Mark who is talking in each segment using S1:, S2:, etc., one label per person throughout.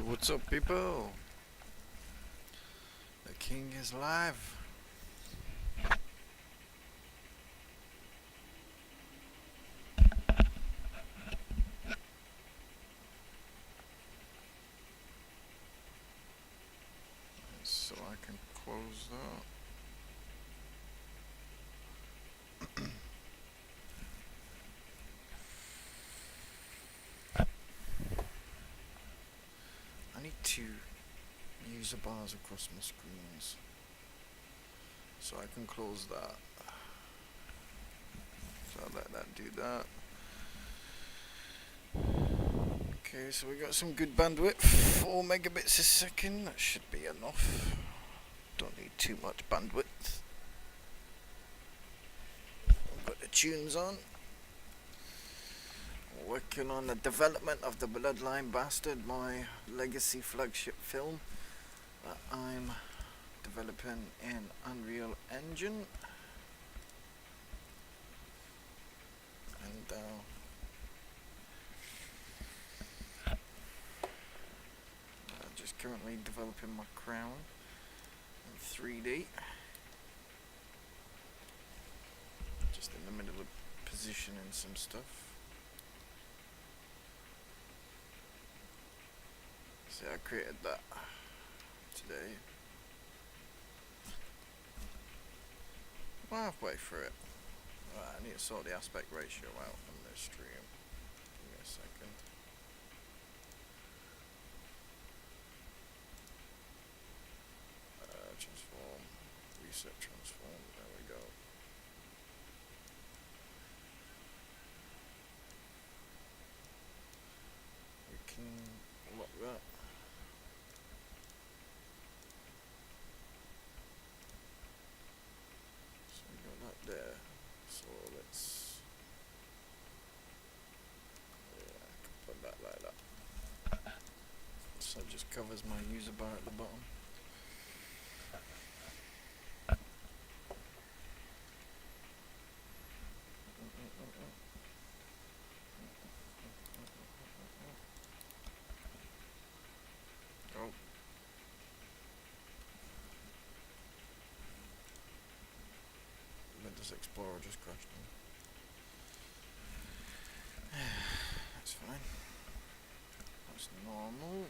S1: What's up, people? The king is live. So I can close that. I need to use the bars across my screens. So I can close that. So I'll let that do that. Okay, so we got some good bandwidth, 4 megabits a second, that should be enough. Don't need too much bandwidth. I've got the tunes on. Working on the development of the Bloodline Bastard, my legacy flagship film that I'm developing in Unreal Engine. And just currently developing my crown in 3D. Just in the middle of positioning some stuff. See, I created that today. I'm halfway through it. Right, I need to sort the aspect ratio out on this stream. Give me a second. Transform, reset transform, there we go. We can lock that. So we got that there. So let's, yeah, I can put that like that. So it just covers my user bar at the bottom. Oh. Windows Explorer just crashed on. That's fine. That's normal.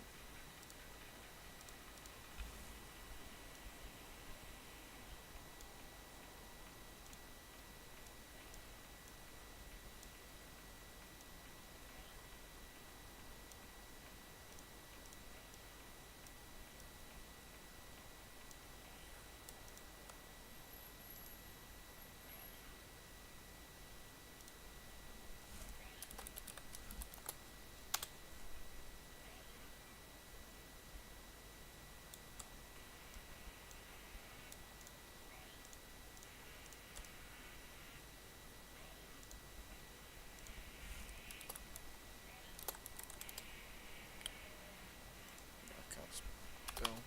S1: Spell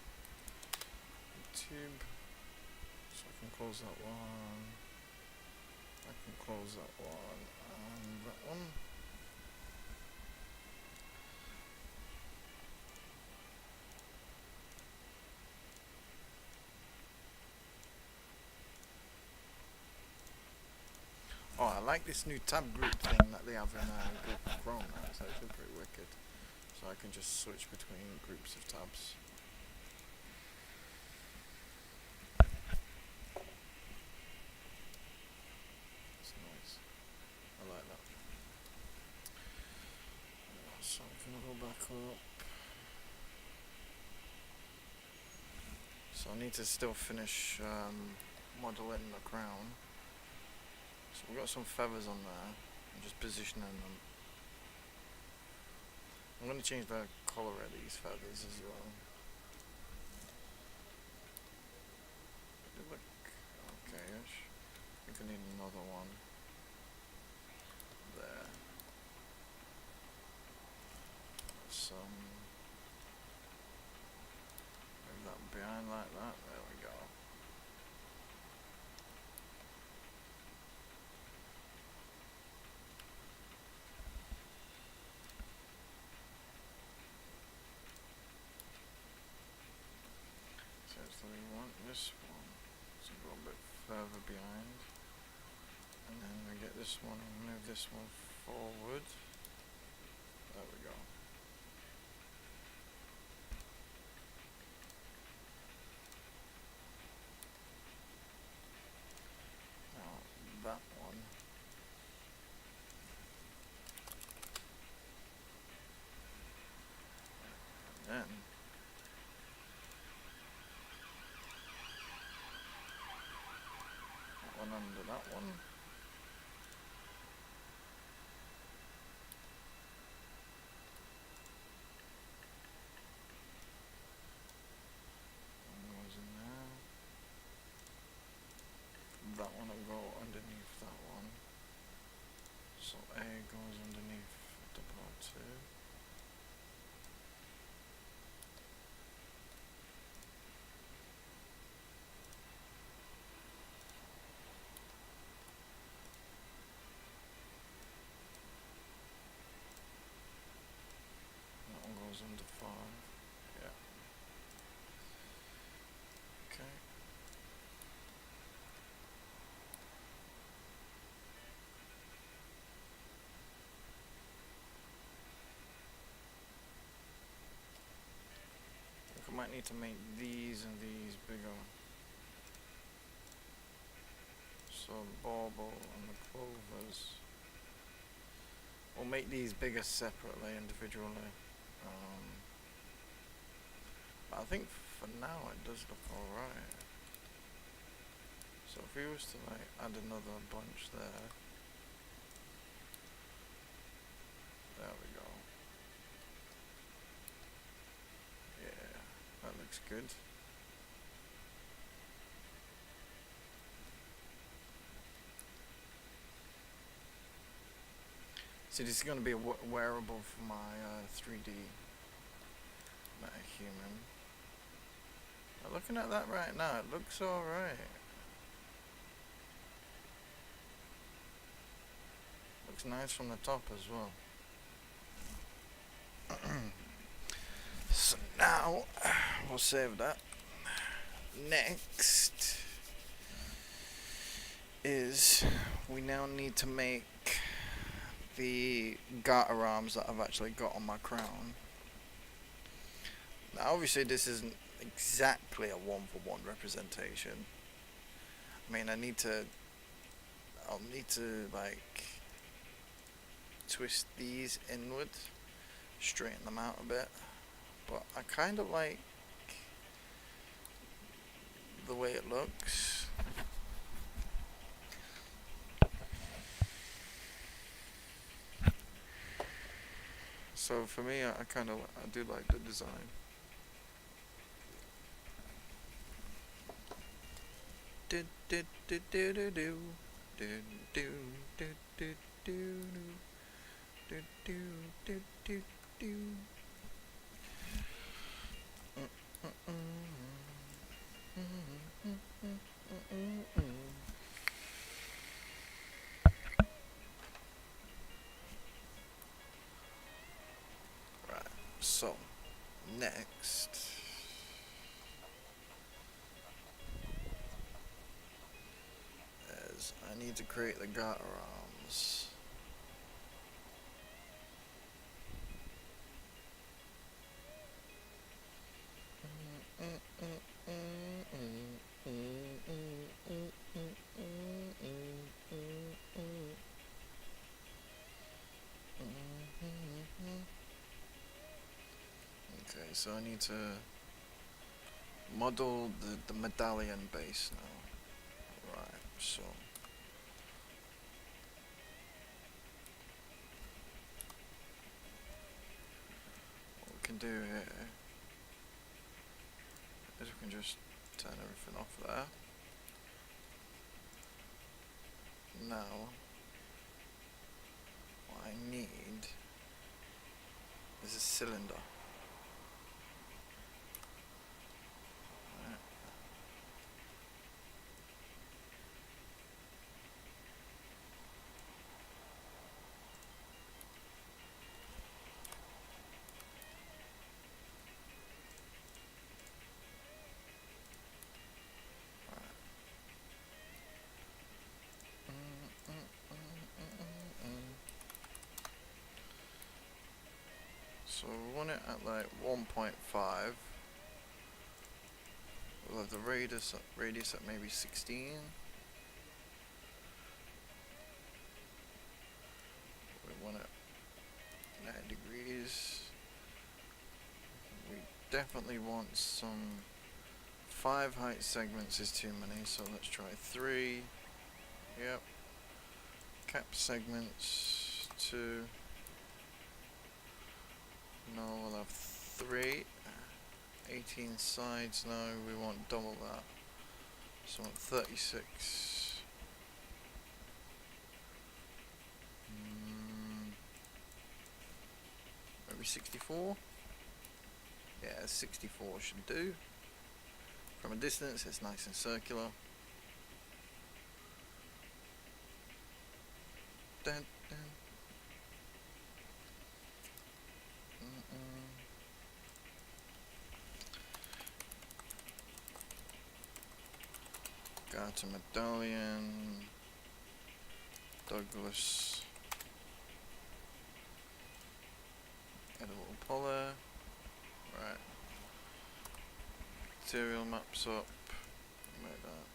S1: YouTube, so I can close that one, I can close that one, and that one. Oh, I like this new tab group thing that they have in Google Chrome now, it's actually pretty wicked. So I can just switch between groups of tabs. That's nice. I like that. So I'm gonna go back up. So I need to still finish modeling the crown. So we've got some feathers on there. I'm just positioning them. I'm going to change the colour of these feathers as well. They look okay-ish. I think I need another one. There. Move that behind like that. There we go. further behind. And then we get this one and move this one forward. There we go. Now that one. And then that one under that one. That one will go underneath that one. So A goes underneath the part 2. That one goes under 5. Yeah. Okay. I might need to make these and these bigger. So the bauble and the clovers. We'll make these bigger separately, individually. But I think for now it does look alright. So if we was to like add another bunch there. There we go. Yeah, that looks good. So this is going to be a wearable for my 3D metahuman. Now looking at that right now, it looks alright. Looks nice from the top as well. So now, we'll save that. Next is we now need to make the garter arms that I've actually got on my crown. Now obviously this isn't exactly a 1-for-1 representation. I mean I'll need to like twist these inward, straighten them out a bit, but I kind of like the way it looks. So for me, I do like the design. Do do do do do do do do do do do do do do. Right. So next. I need to create the garter arms. Okay, so I need to model the medallion base now. Right, so what we can do here is we can just turn everything off there. Now what I need is a cylinder. 1.5. We'll have the radius at maybe 16. We want it 90 degrees. We definitely want some 5 height segments is too many, so let's try 3. Yep. Cap segments 2. No, we'll have 3. 18 sides now, we want double that. So 36. Maybe 64? Yeah, 64 should do. From a distance, it's nice and circular. Dun, dun. Got a medallion. Douglas. Add a little poly. Right. Material maps up. Like that.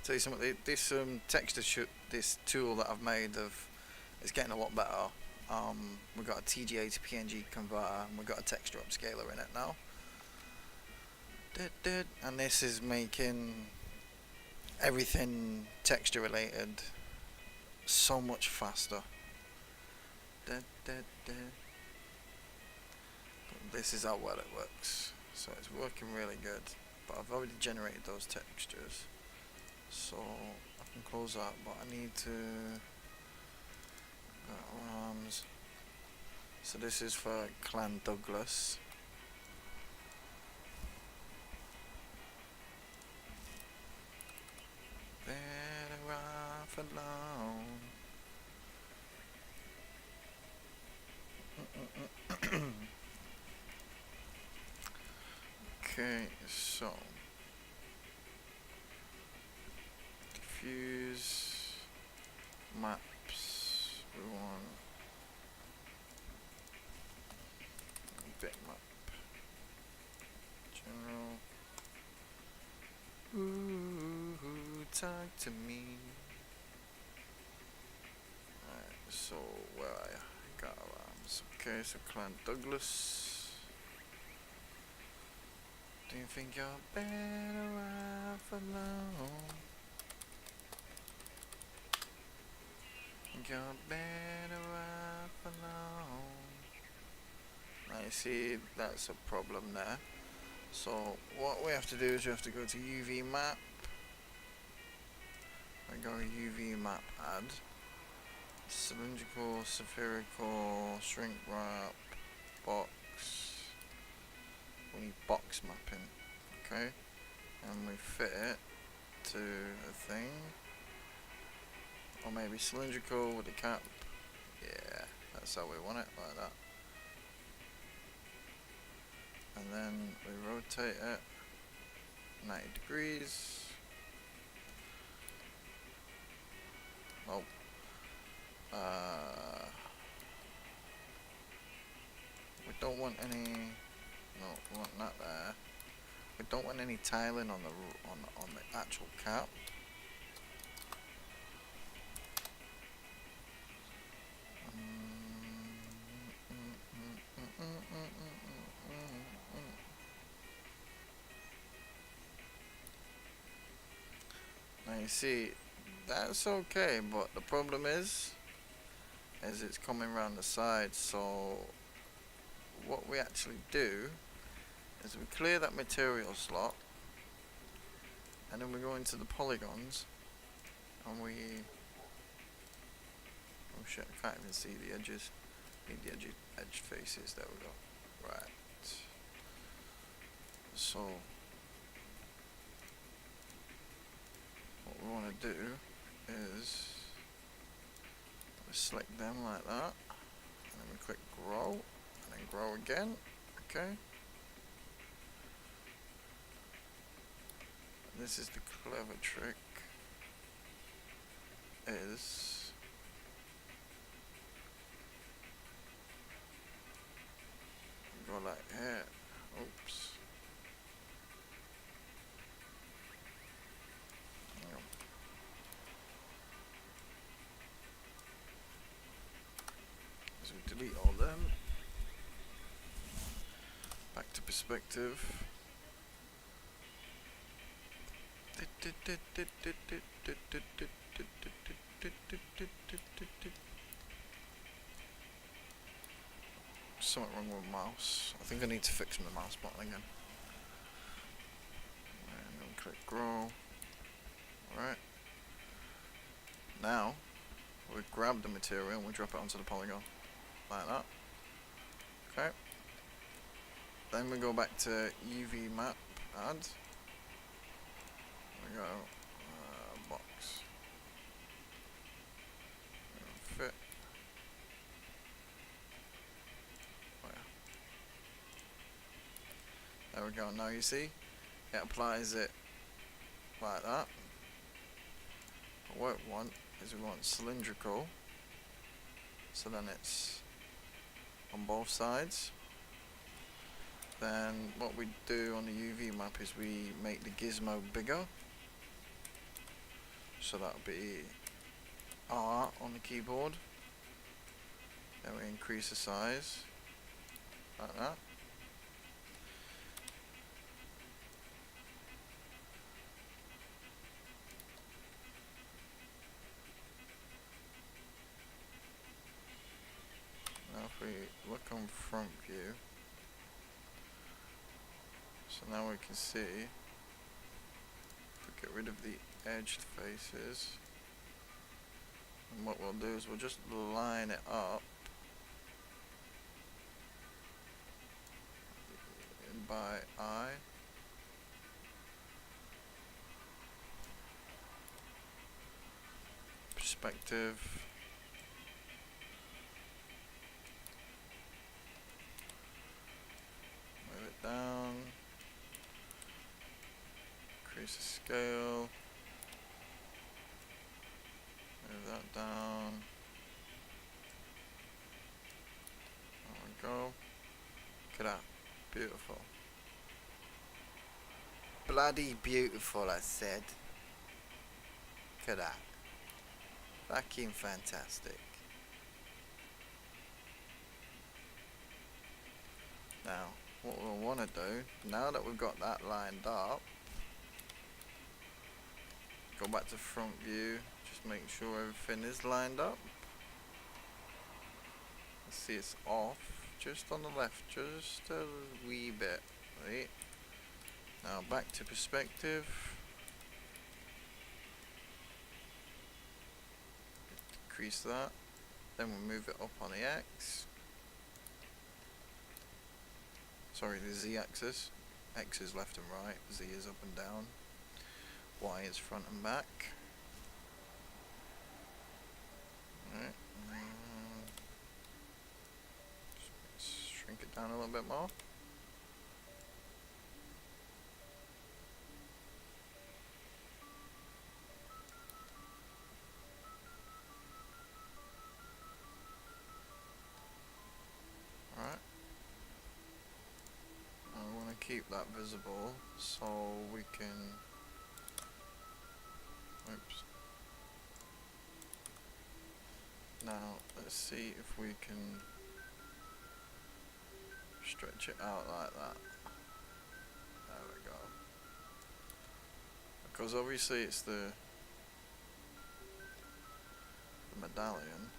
S1: Tell you something, this texture this tool that I've made is getting a lot better. We've got a TGA to PNG converter, and we've got a texture upscaler in it now. And this is making everything texture related so much faster. This is how well it works. So it's working really good. But I've already generated those textures. So I can close that, but I need to arms. So this is for Clan Douglas. Better off alone. Okay, so diffuse maps. We want bitmap. General. Ooh, talk to me. Alright, so where are you? Got arms. Okay, so Clan Douglas. Do you think you're better off alone? Think you're better off alone? I see that's a problem there. So what we have to do is we have to go to UV map. I go to UV map add. Cylindrical, spherical, shrink wrap, box. We need box mapping, okay? And we fit it to a thing. Or maybe cylindrical with a cap. Yeah, that's how we want it, like that. And then we rotate it 90 degrees. Oh. We don't want any. No, we want that there. We don't want any tiling on the actual cap. Now you see, that's okay, but the problem is it's coming around the side. So what we actually do is we clear that material slot, and then we go into the polygons, and we, oh shit, I can't even see the edges. Need the edge faces. There we go. Right. So what we want to do is we select them like that, and then we click grow, and then again. Okay. This is the clever trick. Is go like here. Oops. So delete all them. Back to perspective. Something wrong with the mouse. I think I need to fix my mouse button again. And then click grow. Alright. Now, we grab the material and we drop it onto the polygon. Like that. Okay. Then we go back to UV map, add. We go, box. Fit. There we go. Now you see, it applies it like that. But what we want is we want cylindrical, so then it's on both sides. Then what we do on the UV map is we make the gizmo bigger, so that'll be R on the keyboard. Then we increase the size like that. Now if we look on front view, so now we can see, if we get rid of the edged faces, and what we'll do is we'll just line it up by eye. Perspective. Move it down. Increase the scale. Move that down. There we go. Look at that. Beautiful. Bloody beautiful, I said. Look at that. Fucking fantastic. Now, what we'll want to do, now that we've got that lined up, go back to front view, just make sure everything is lined up. Let's see, it's off, just on the left, just a wee bit, right? Now back to perspective. Decrease that. Then we'll move it up on the X. Sorry, the Z axis. X is left and right, Z is up and down. Y is front and back. Alright. Shrink it down a little bit more. Keep that visible so we can, oops. Now let's see if we can stretch it out like that. There we go. Because obviously it's the medallion.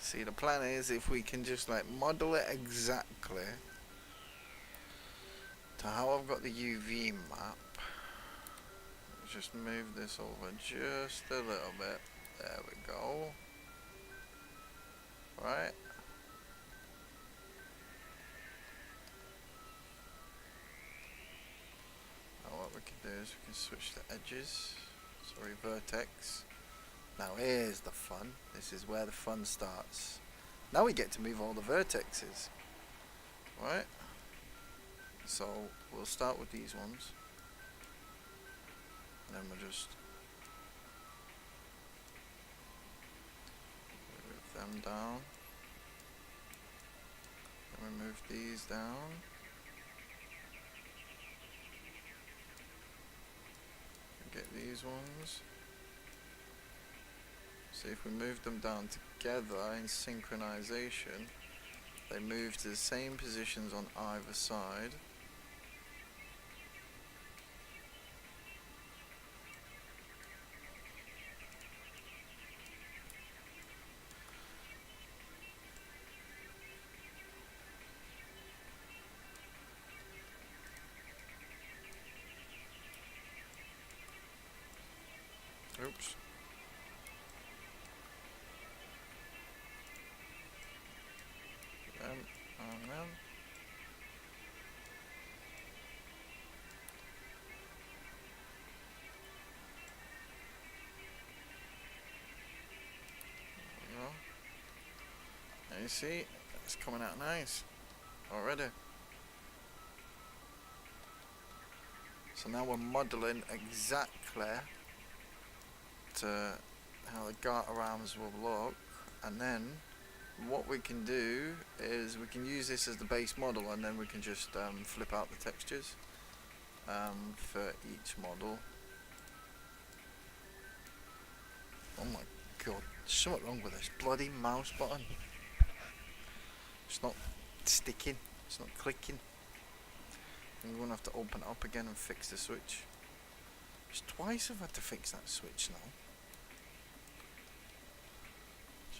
S1: See, the plan is if we can just like model it exactly to how I've got the UV map, just move this over just a little bit. There we go. Right. Now what we can do is we can switch the edges. Sorry, vertex. Now here's the fun. This is where the fun starts. Now we get to move all the vertexes. Right. So we'll start with these ones. And then we'll just move them down. Then we move these down. And get these ones. See, if we move them down together in synchronization, they move to the same positions on either side. Oops. Them and them. There we go. Now you see, it's coming out nice already. So now we're modeling exactly to how the garter arms will look, and then what we can do is we can use this as the base model, and then we can just flip out the textures for each model. Oh my god, there's something wrong with this bloody mouse button. It's not sticking, it's not clicking. I'm going to have to open it up again and fix the switch. It's twice I've had to fix that switch now.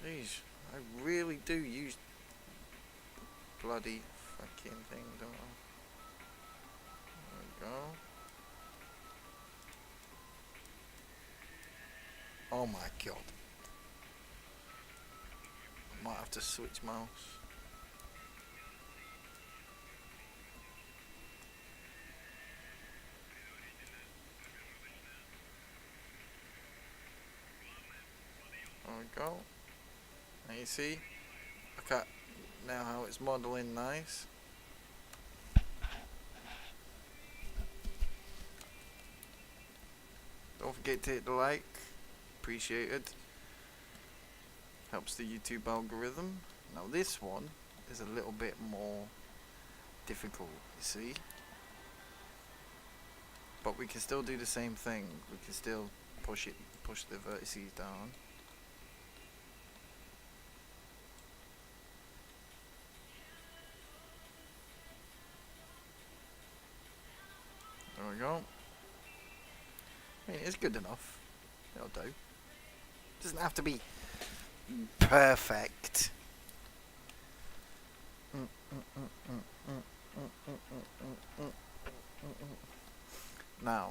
S1: Jeez, I really do use bloody fucking thing, don't I? There we go. Oh my god. I might have to switch mouse. There we go. Now you see, look at now how it's modeling nice. Don't forget to hit the like, appreciated. Helps the YouTube algorithm. Now this one is a little bit more difficult, you see. But we can still do the same thing. We can still push the vertices down. There we go. I mean, it's good enough. It'll do. Doesn't have to be perfect. Now,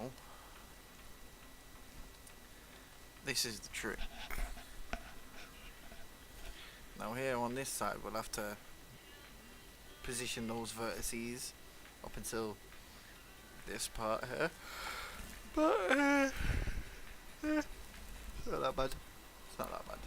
S1: this is the trick. Now here on this side, we'll have to position those vertices up until this part here. But it's not that bad. It's not that bad.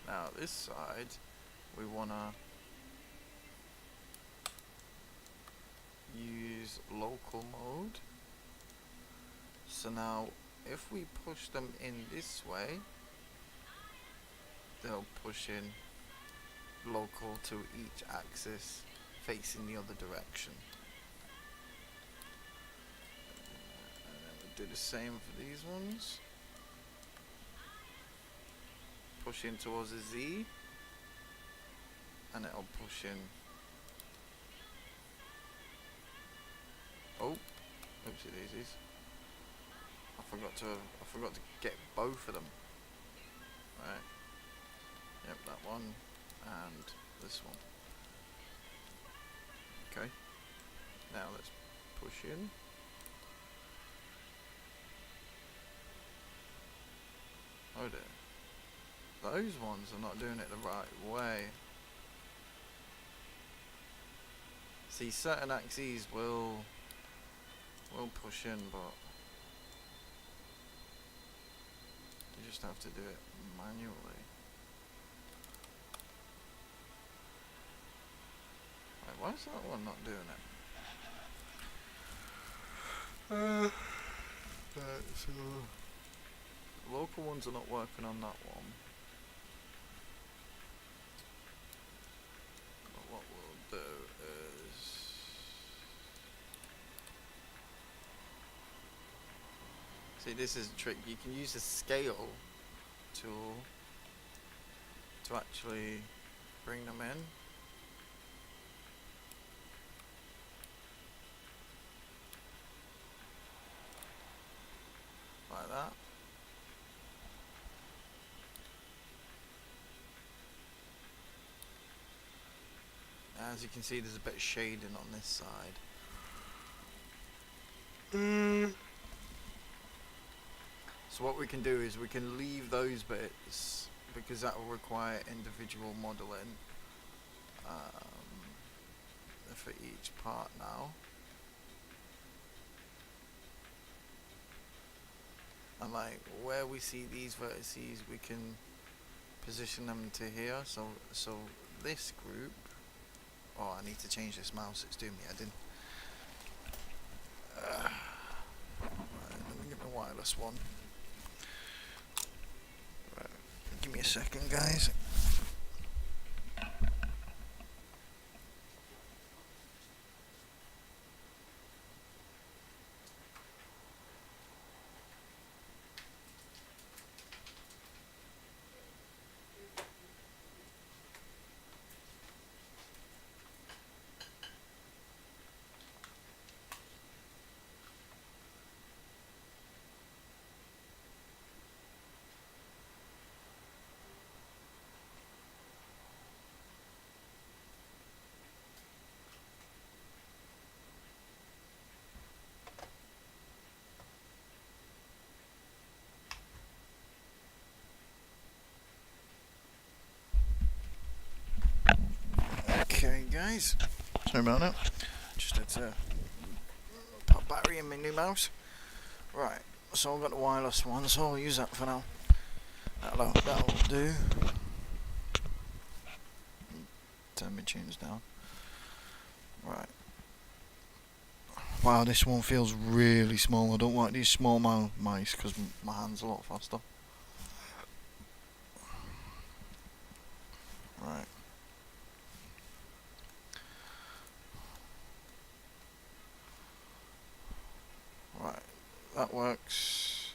S1: Now this side, we wanna use local mode. So now if we push them in this way, they'll push in local to each axis facing the other direction. And then we'll do the same for these ones. Push in towards a Z, and it'll push in Oopsie daisies. I forgot to get both of them. Right. Yep, that one and this one. Okay. Now let's push in. Oh dear. Those ones are not doing it the right way. See, certain axes will push in, but you just have to do it manually. Right, why is that one not doing it? So local ones are not working on that one. But what we'll do is see, this is a trick. You can use the scale tool to actually bring them in. Like that. As you can see, there's a bit of shading on this side. So what we can do is we can leave those bits because that will require individual modeling for each part now. And like where we see these vertices, we can position them to here. So this group. Oh, I need to change this mouse. It's doing me head in. Right, let me get my wireless one. Right, give me a second, guys. Okay, guys. Sorry about that. Just had to put battery in my new mouse. Right, so I've got the wireless one, so I'll use that for now. That'll do. Turn my tunes down. Right. Wow, this one feels really small. I don't like these small mice because my hand's a lot faster. Right. Right, that works.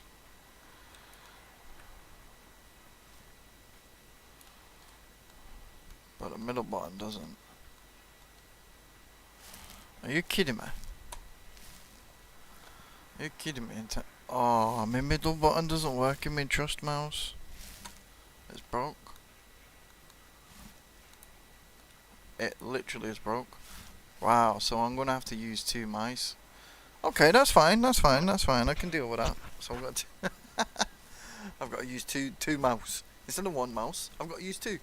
S1: But the middle button doesn't. Are you kidding me? Are you kidding me? Oh, my middle button doesn't work in my trust mouse. It's broke. It literally is broke. Wow, so I'm gonna have to use two mice. Okay, that's fine. I can deal with that. So I've got to I've got to use two mouse instead of one mouse. I've got to use two.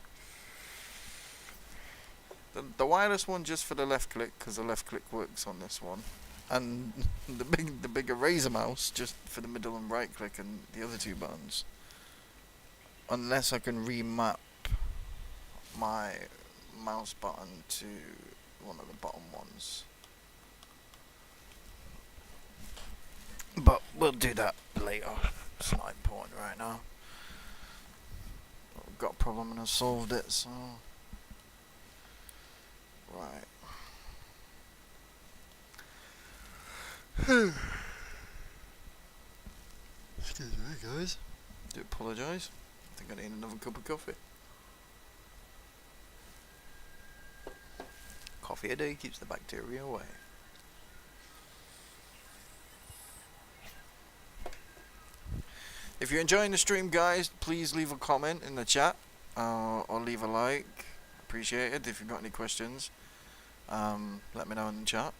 S1: The wireless one just for the left click because the left click works on this one, and the big eraser mouse just for the middle and right click and the other two buttons. Unless I can remap my mouse button to one of the bottom ones. But we'll do that later. It's not important right now. I've got a problem and I've solved it, so... Right. Excuse me, guys. Do apologise. I think I need another cup of coffee. Coffee a day keeps the bacteria away. If you're enjoying the stream, guys, please leave a comment in the chat or leave a like. Appreciate it. If you've got any questions, let me know in the chat.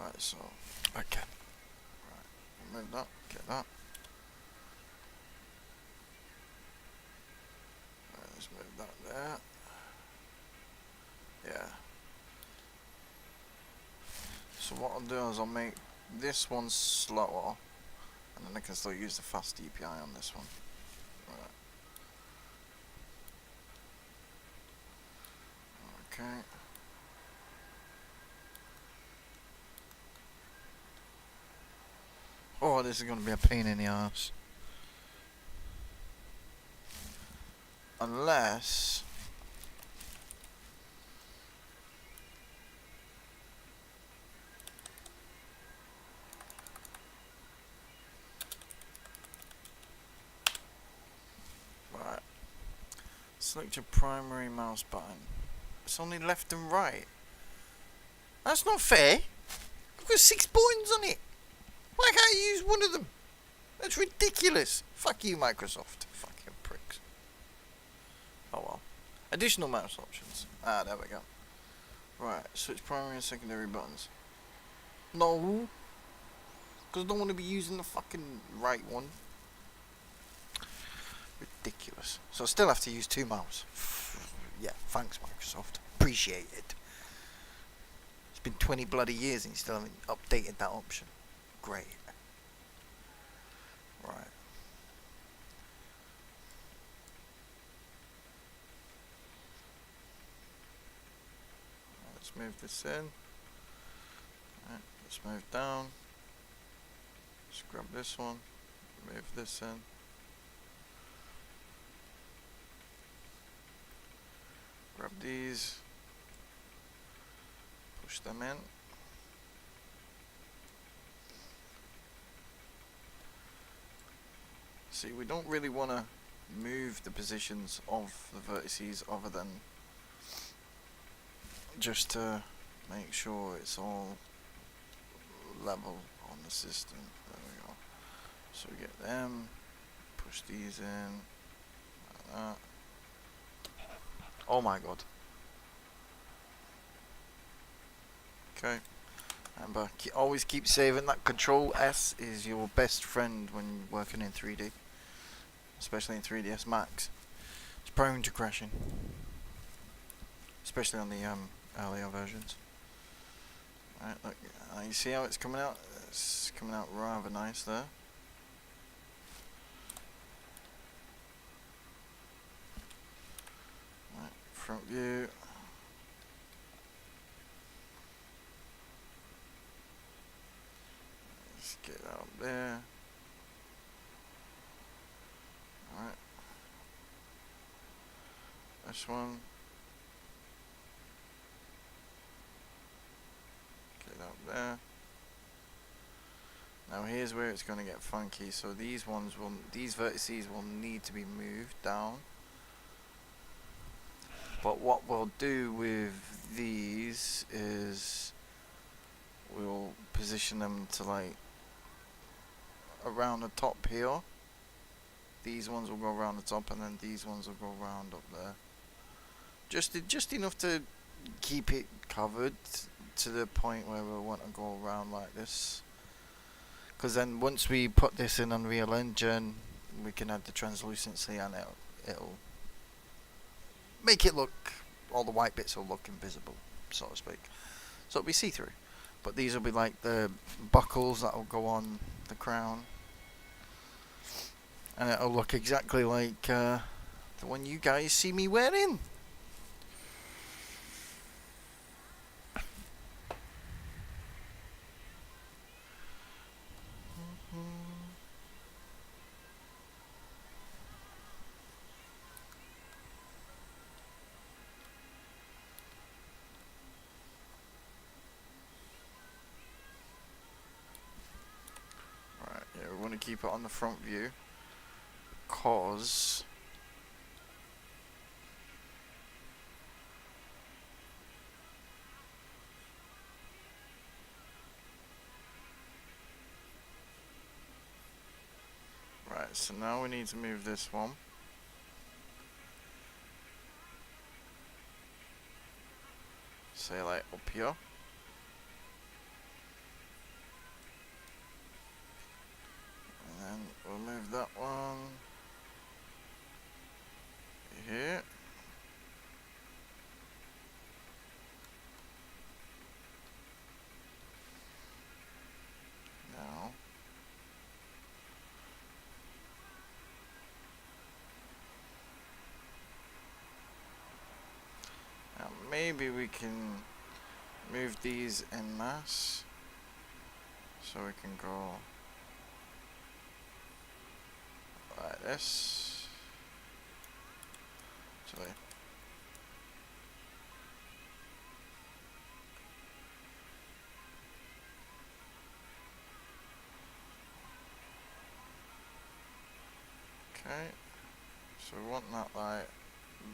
S1: Right, so okay. Right, remove that. Get that. Right, let's move that there. Yeah. So what I'll do is I'll make this one slower, and then I can still use the fast DPI on this one. Right. Okay. Oh, this is going to be a pain in the ass. Unless... Right. Select your primary mouse button. It's only left and right. That's not fair. I've got 6 buttons on it. Why can't you use one of them? That's ridiculous. Fuck you, Microsoft. Fuck you, pricks. Oh well. Additional mouse options. Ah, there we go. Right, switch primary and secondary buttons. No. Because I don't want to be using the fucking right one. Ridiculous. So I still have to use 2 mouse. Yeah, thanks Microsoft. Appreciate it. It's been 20 bloody years and you still haven't updated that option. Great. Right. Let's move this in. Right, let's move down. Let's grab this one. Move this in. Grab these. Push them in. See, we don't really want to move the positions of the vertices other than just to make sure it's all level on the system. There we go. So we get them, push these in, like that. Oh my god. Okay. Remember, always keep saving that. Control S is your best friend when working in 3D. Especially in 3ds Max. It's prone to crashing. Especially on the earlier versions. Right, look, you see how it's coming out? It's coming out rather nice there. Right, front view. Let's get that up there. Alright. This one. Get up there. Now here's where it's going to get funky. So these vertices will need to be moved down. But what we'll do with these is we'll position them to like around the top here. These ones will go around the top, and then these ones will go around up there. Just enough to keep it covered to the point where we want to go around like this. Because then once we put this in Unreal Engine, we can add the translucency, and it'll make it look, all the white bits will look invisible, so to speak. So it'll be see-through. But these will be like the buckles that will go on the crown. And it'll look exactly like the one you guys see me wearing. Right, yeah, we want to keep it on the front view. Cause so now we need to move this one. Say like up here. And then we'll move that one here. Now maybe we can move these en masse, so we can go like this. Actually, okay, so we want that like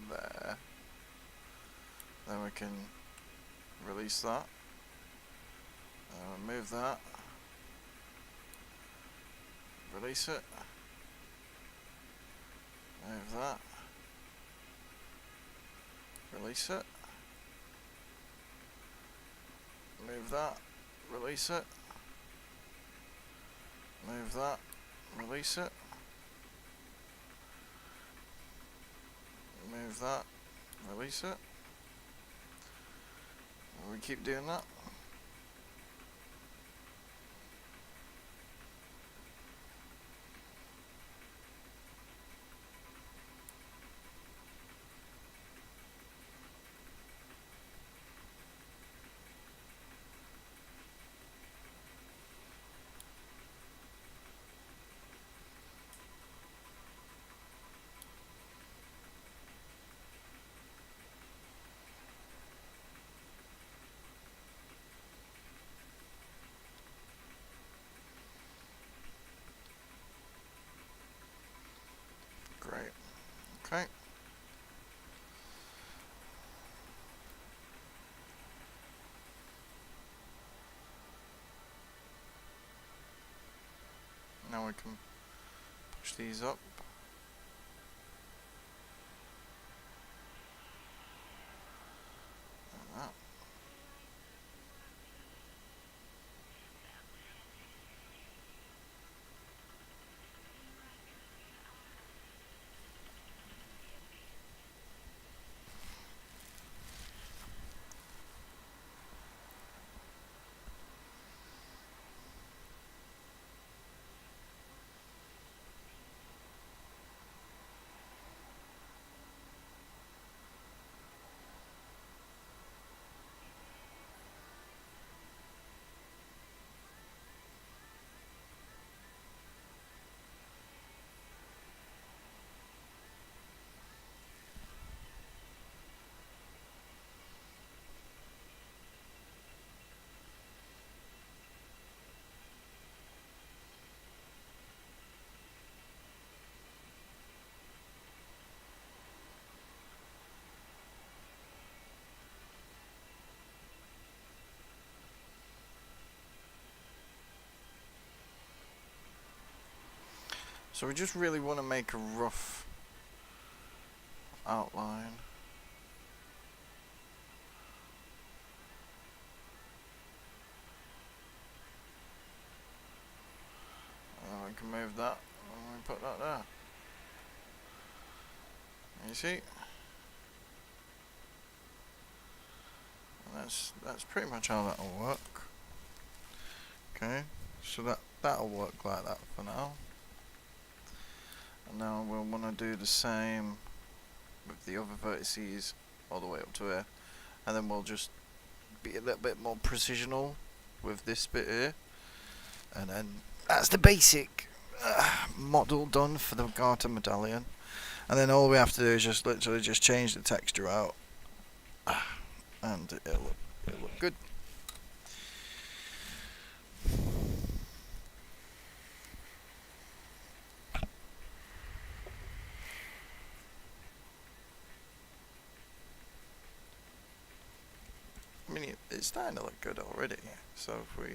S1: there. Then we can release that. Move that. Release it. Move that. Release it. Move that. Release it. Move that. Release it. Move that. Release it. We keep doing that. Great. Okay. Now we can push these up. And that. So we just really want to make a rough outline. And we can move that and we put that there. You see? And that's pretty much how that'll work. Okay, so that'll work like that for now. And now we'll want to do the same with the other vertices all the way up to here, and then we'll just be a little bit more precisional with this bit here, and then that's the basic model done for the garter medallion. And then all we have to do is just literally just change the texture out, and it'll look good. I mean, it's starting to look good already. So if we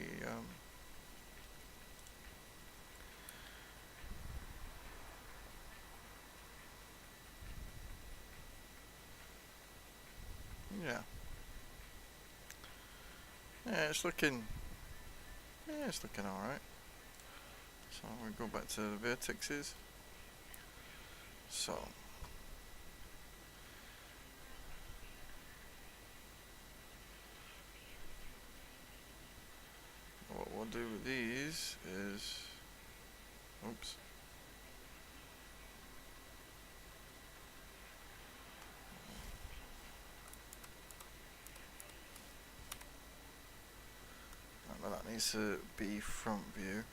S1: Yeah, it's looking alright. So we go back to the vertexes. So what we'll do with these is, oops. But that needs to be front view.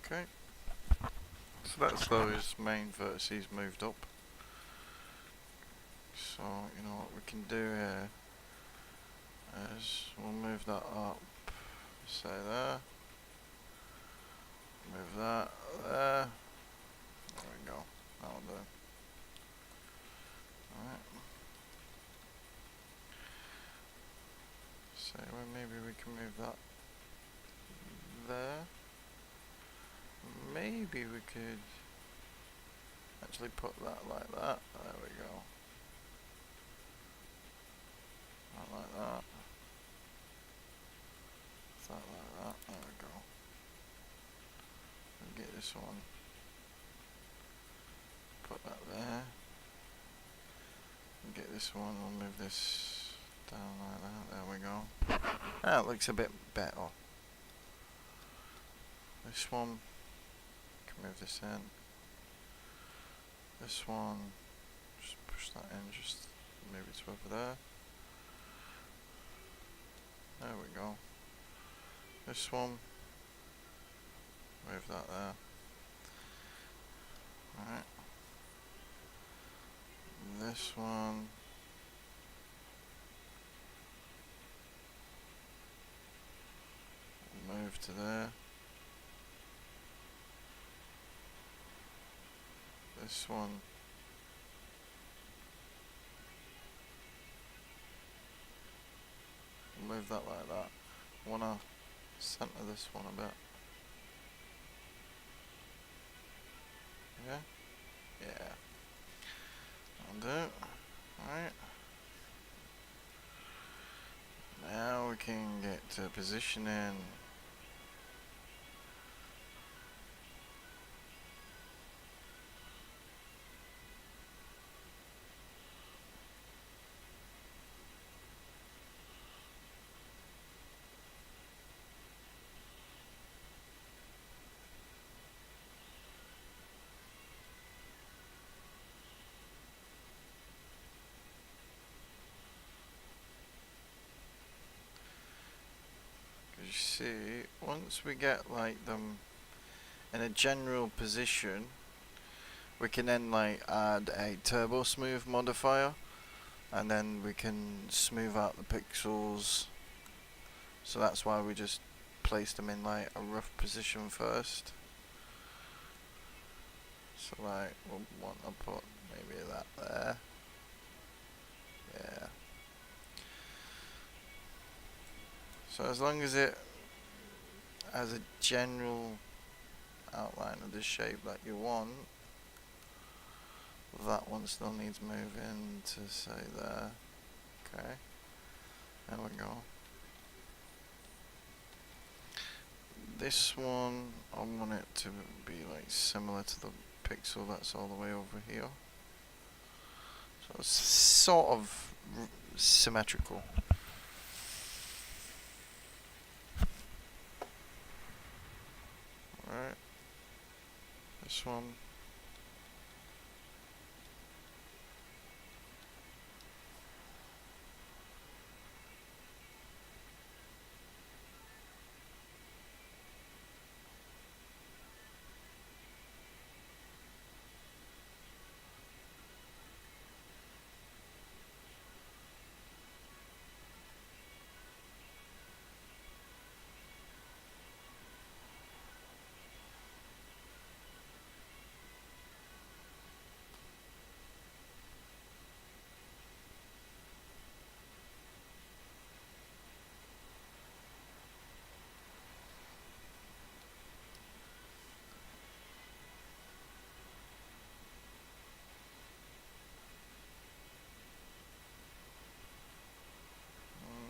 S1: Okay. So that's those main vertices moved up. So, you know what we can do here is we'll move that up, say there, move that there, there we go, that'll do. Alright. So well, maybe we can move that there. Maybe we could actually put that like that, there we go. Not like that. That like that, there we go. And get this one, put that there. And get this one, we'll move this down like that, there we go. That looks a bit better. This one, can move this in. This one, just push that in, just move it to over there. There we go. This one, move that there. Alright. This one, move to there. This one, move that like that. Wanna center this one a bit. Yeah? Yeah. I'll do it. Alright. Now we can get to positioning. You see, once we get like them in a general position, we can then like add a turbo smooth modifier, and then we can smooth out the pixels. So that's why we just place them in like a rough position first. So like we'll want to put maybe that there. Yeah. So as long as it has a general outline of the shape that you want, That one still needs moving to say there. Okay, there we go. This one, I want it to be like similar to the pixel that's all the way over here. So it's sort of symmetrical. Alright. This one.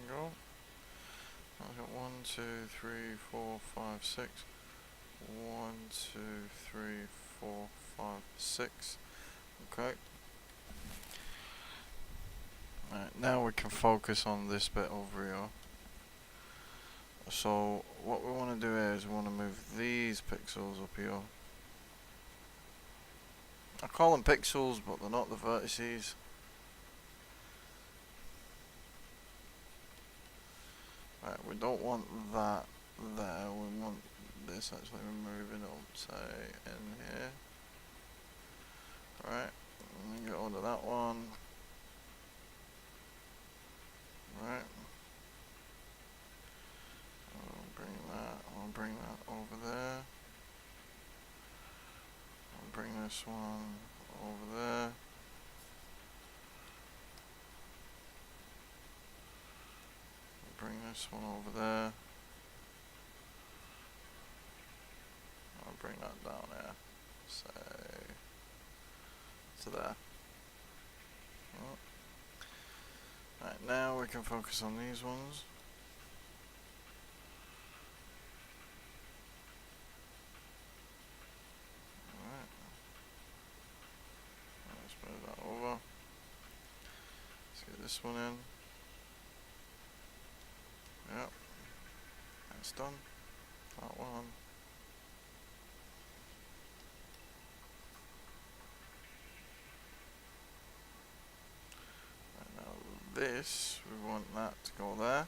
S1: There we go. I've got 1, 2, 3, 4, 5, 6. 1, 2, 3, 4, 5, 6. Okay. Right, now we can focus on this bit over here. So what we want to do is we want to move these pixels up here. I call them pixels, but they're not the vertices. Right, we don't want that there. We want this actually moving up, say, in here. Right, let me get onto that one. Right. I'll bring that over there. I'll bring this one over there. I'll bring this one over there. I'll bring that down there. Say to there. Oh. Right, now we can focus on these ones. Alright. Let's move that over. Let's get this one in. Yep. That's done. That one. Right, now this, we want that to go there.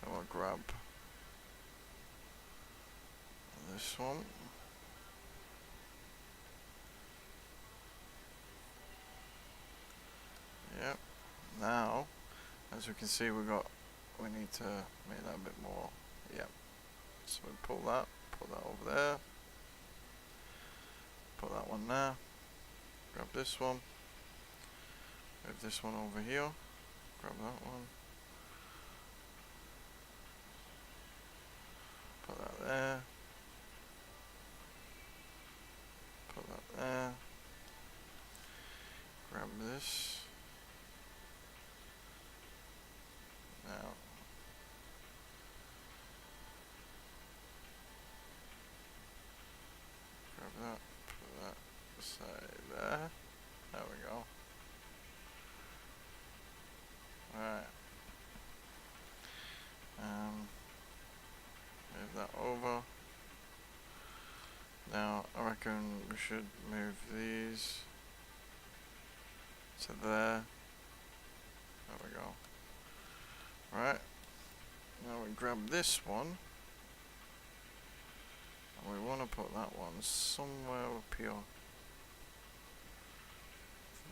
S1: Then we'll grab this one. Yep. Now, as we can see, we need to make that a bit more. Yep. So we pull that over there. Put that one there. Grab this one. Move this one over here. Grab that one. Put that there. Put that there. Grab this. Now. Grab that. Put that. Say there. There we go. Alright. Move that over. Now I reckon we should move these to there. There we go. Right. Now we grab this one. And we want to put that one somewhere up here.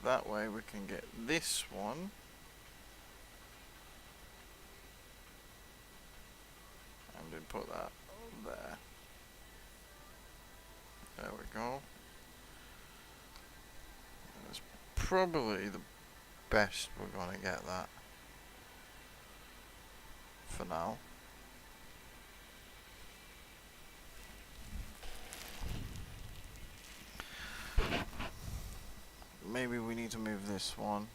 S1: That way we can get this one. And then put that there. There we go. That's probably the best we're going to get that for now. maybe we need to move this one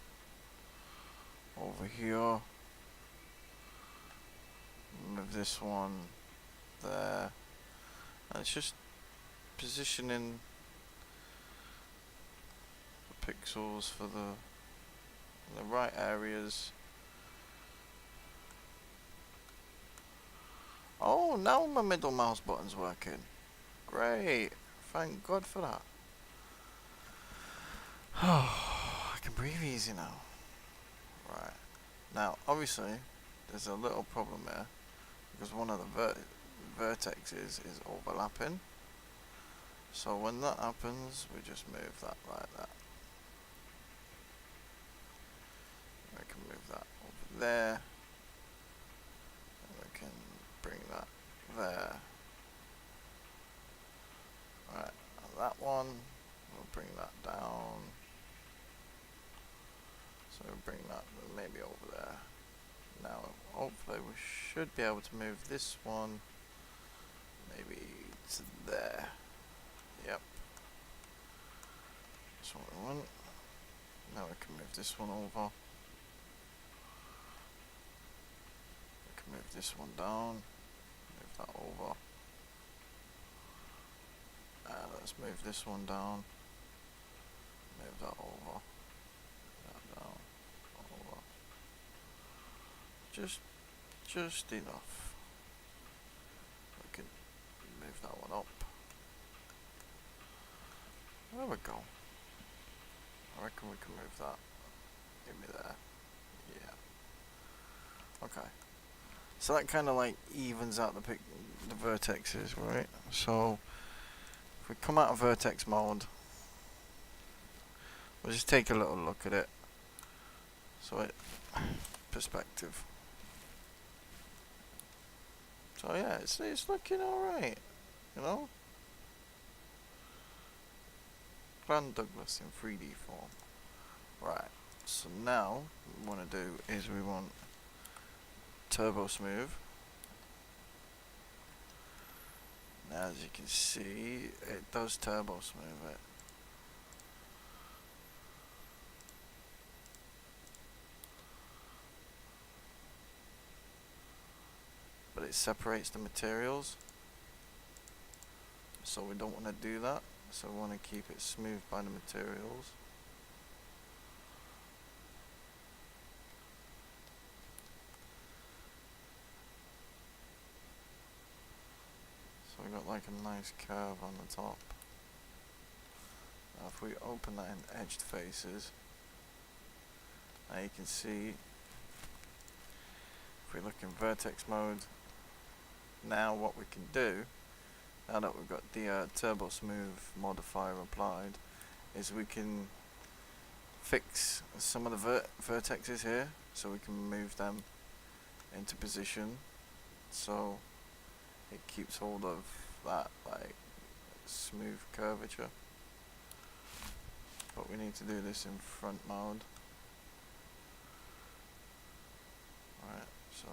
S1: over here. Move this one there. And it's just positioning the pixels for the right areas. Oh, now my middle mouse button's working. Great. Thank God for that. Oh, I can breathe easy now. Right. Now, obviously, there's a little problem there because one of the vertexes is overlapping. So when that happens, we just move that like that. We can move that over there. And we can bring that there. Right, and that one, we'll bring that down. So we'll bring that maybe over there. Now, hopefully we should be able to move this one maybe to there. Yep. That's what we want. Now we can move this one over. We can move this one down. Move that over. Let's move this one down. Move that over. That down. Over. Just enough. We can move that one up. There we go. I reckon we can move that. Give me there. Yeah. Okay. So that kind of like evens out the vertexes, right? So if we come out of vertex mode, we'll just take a little look at it. So perspective. So yeah, it's looking alright, you know? Grand Douglas in 3D form. Right, so now what we want to do is we want turbo smooth. Now as you can see, it does turbo smooth it. But it separates the materials. So we don't want to do that. So we want to keep it smooth by the materials. So we got like a nice curve on the top. Now if we open that in edged faces, now you can see, if we look in vertex mode, now what we can do, now that we've got the turbo smooth modifier applied, is we can fix some of the vertexes here, so we can move them into position, so it keeps hold of that like smooth curvature. But we need to do this in front mode. Alright, so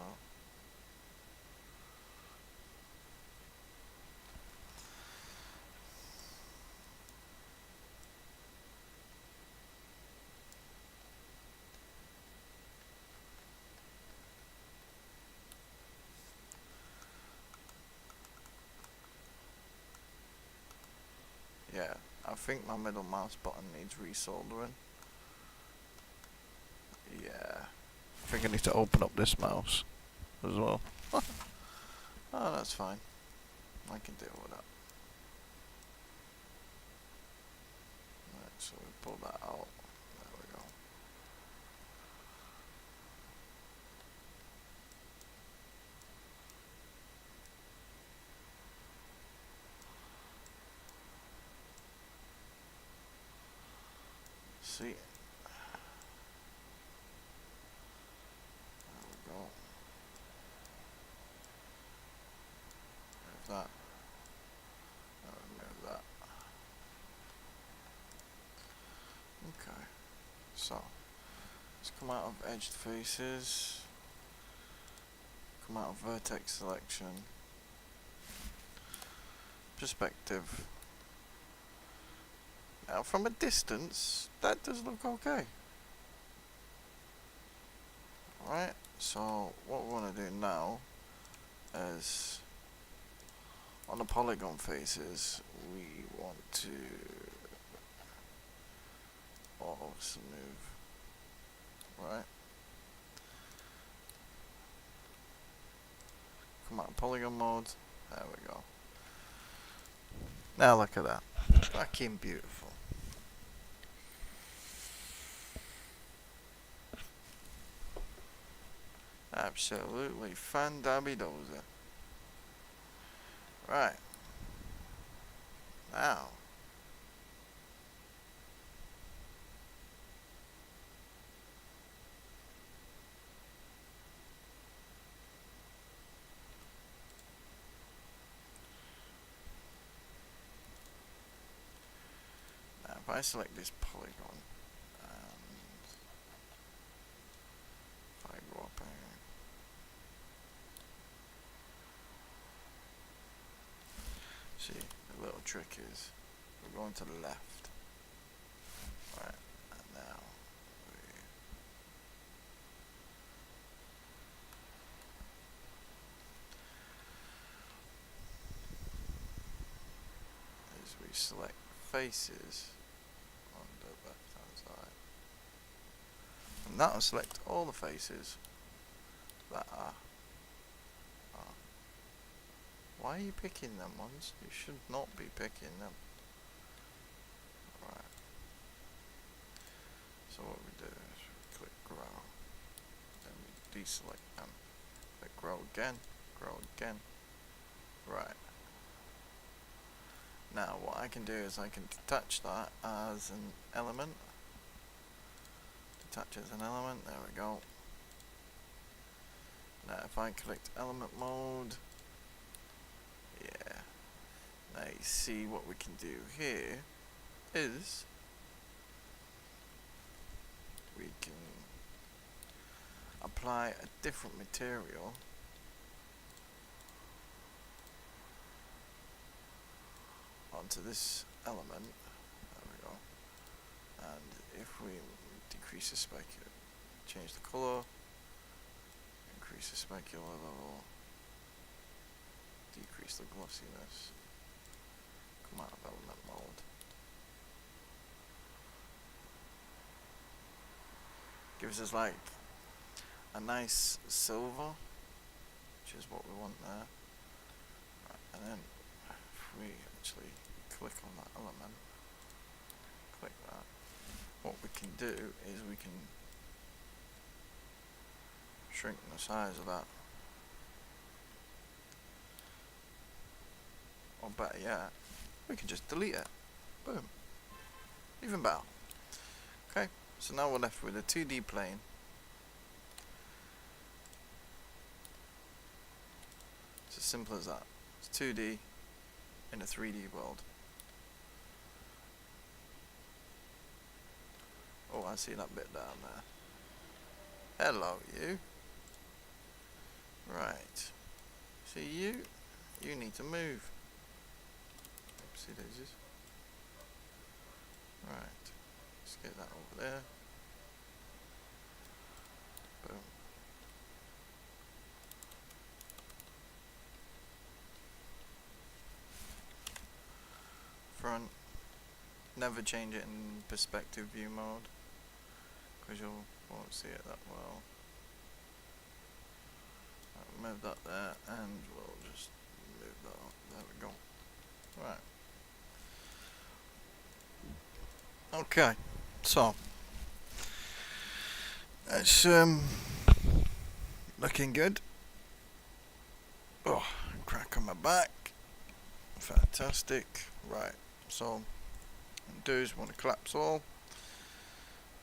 S1: yeah, I think my middle mouse button needs resoldering. Yeah, I think I need to open up this mouse as well. Oh, that's fine. I can deal with that. Right, so we pull that out. There we go. See? There we go. Move that. Remove that. Okay. So, let's come out of edged faces. Come out of vertex selection. Perspective. Now from a distance, that does look okay. Right, so what we want to do now is, on the polygon faces, we want to auto smooth, right? Come on, polygon mode, there we go. Now look at that, fucking beautiful. Absolutely fan-dabby-dozer. Right. Now. Now if I select this polygon, and if I go up here, see, the little trick is, we're going to the left. Right, and now we select faces on the left hand side. And that'll select all the faces that are. Why are you picking them ones? You should not be picking them. Right. So what we do is we click grow. Then we deselect them. Click grow again. Grow again. Right. Now what I can do is I can detach that as an element. Detach as an element. There we go. Now if I click element mode. Yeah. Now you see what we can do here is we can apply a different material onto this element. There we go. And if we decrease the specular, change the color, increase the specular level, decrease the glossiness, come out of element mode. Gives us like a nice silver, which is what we want there. Right, and then if we actually click on that element, click that, what we can do is we can shrink the size of that. Or better yet, we can just delete it. Boom. Even better. Okay, so now we're left with a 2D plane. It's as simple as that. It's 2D in a 3D world. Oh, I see that bit down there. Hello, you. Right. See you? You need to move. Oopsie daisies. Right. Let's get that over there. Boom. Front. Never change it in perspective view mode, because you won't see it that well. I'll move that there, and we'll just move that up. There we go. Right. Okay, so it's looking good. Oh, crack on my back. Fantastic. Right, so what we do is we want to collapse all.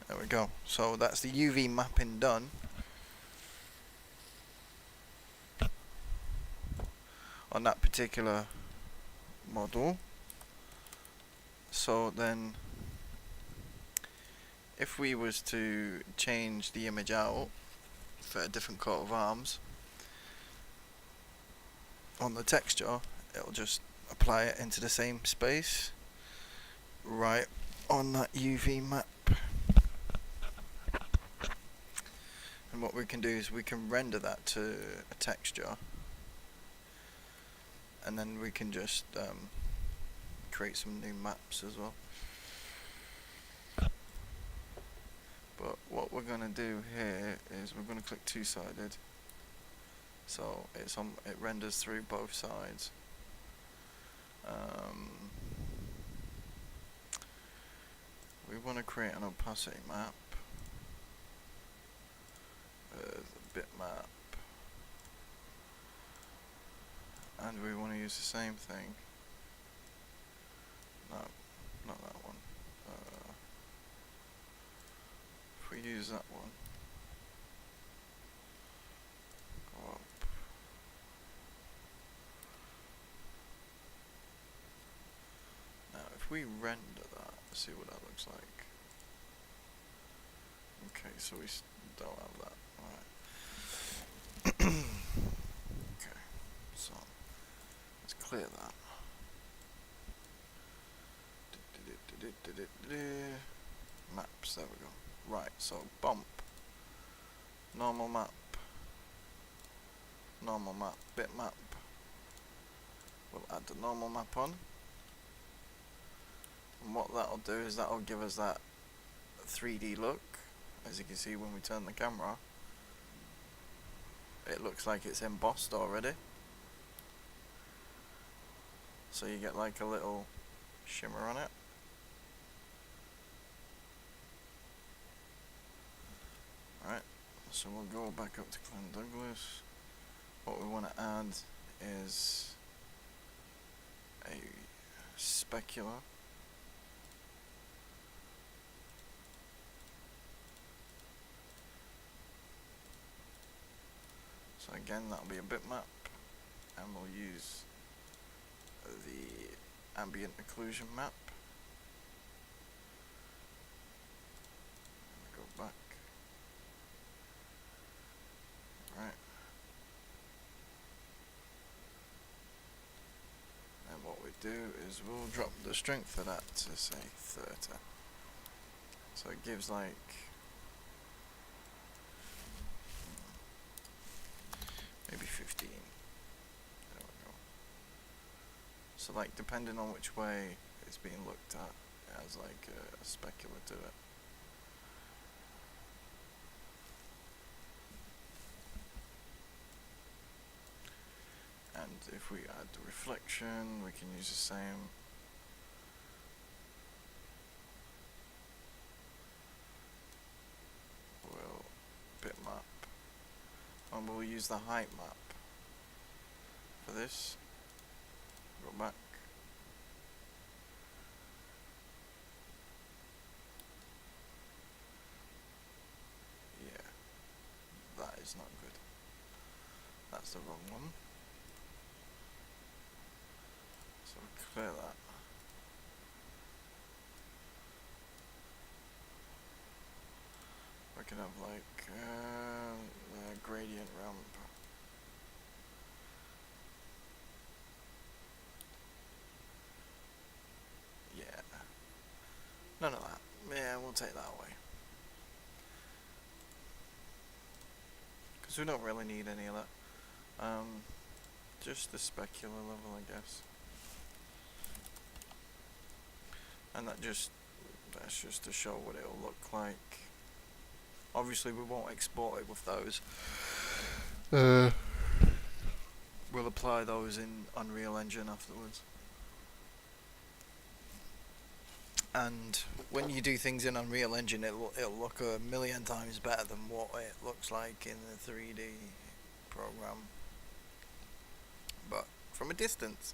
S1: There we go. So that's the UV mapping done. On that particular model. So then if we was to change the image out for a different coat of arms on the texture, it'll just apply it into the same space. Right, on that UV map. And what we can do is we can render that to a texture, and then we can just create some new maps as well. But what we're gonna do here is we're gonna click two-sided, so it renders through both sides. We want to create an opacity map, a bitmap, and we want to use the same thing. No, not that one. If we use that one, go up. Now if we render that, let's see what that looks like. Okay, so we don't have that. Alright. Okay, so let's clear that. Maps, there we go. Right, so bump, normal map, bitmap. We'll add the normal map on, and what that'll do is that'll give us that 3D look. As you can see when we turn the camera, it looks like it's embossed already. So you get like a little shimmer on it. Alright, so we'll go back up to Glenn Douglas. What we want to add is a specular. So again, that'll be a bitmap, and we'll use the ambient occlusion map. Go back. Right. And what we do is we'll drop the strength of that to say 30. So it gives like maybe 15. There we go. So like depending on which way it's being looked at, it has like a specular to it. And if we add the reflection, we can use the same. We'll bitmap, and we'll use the height map for this. Go back. Yeah, that is not good. That's the wrong one. So clear that. We can have like the gradient ramp. Yeah. None of that. Yeah, we'll take that away. Because we don't really need any of that. Just the specular level, I guess. And that's just to show what it'll look like. Obviously we won't export it with those. We'll apply those in Unreal Engine afterwards. And when you do things in Unreal Engine, it'll look a million times better than what it looks like in the 3D program. But from a distance,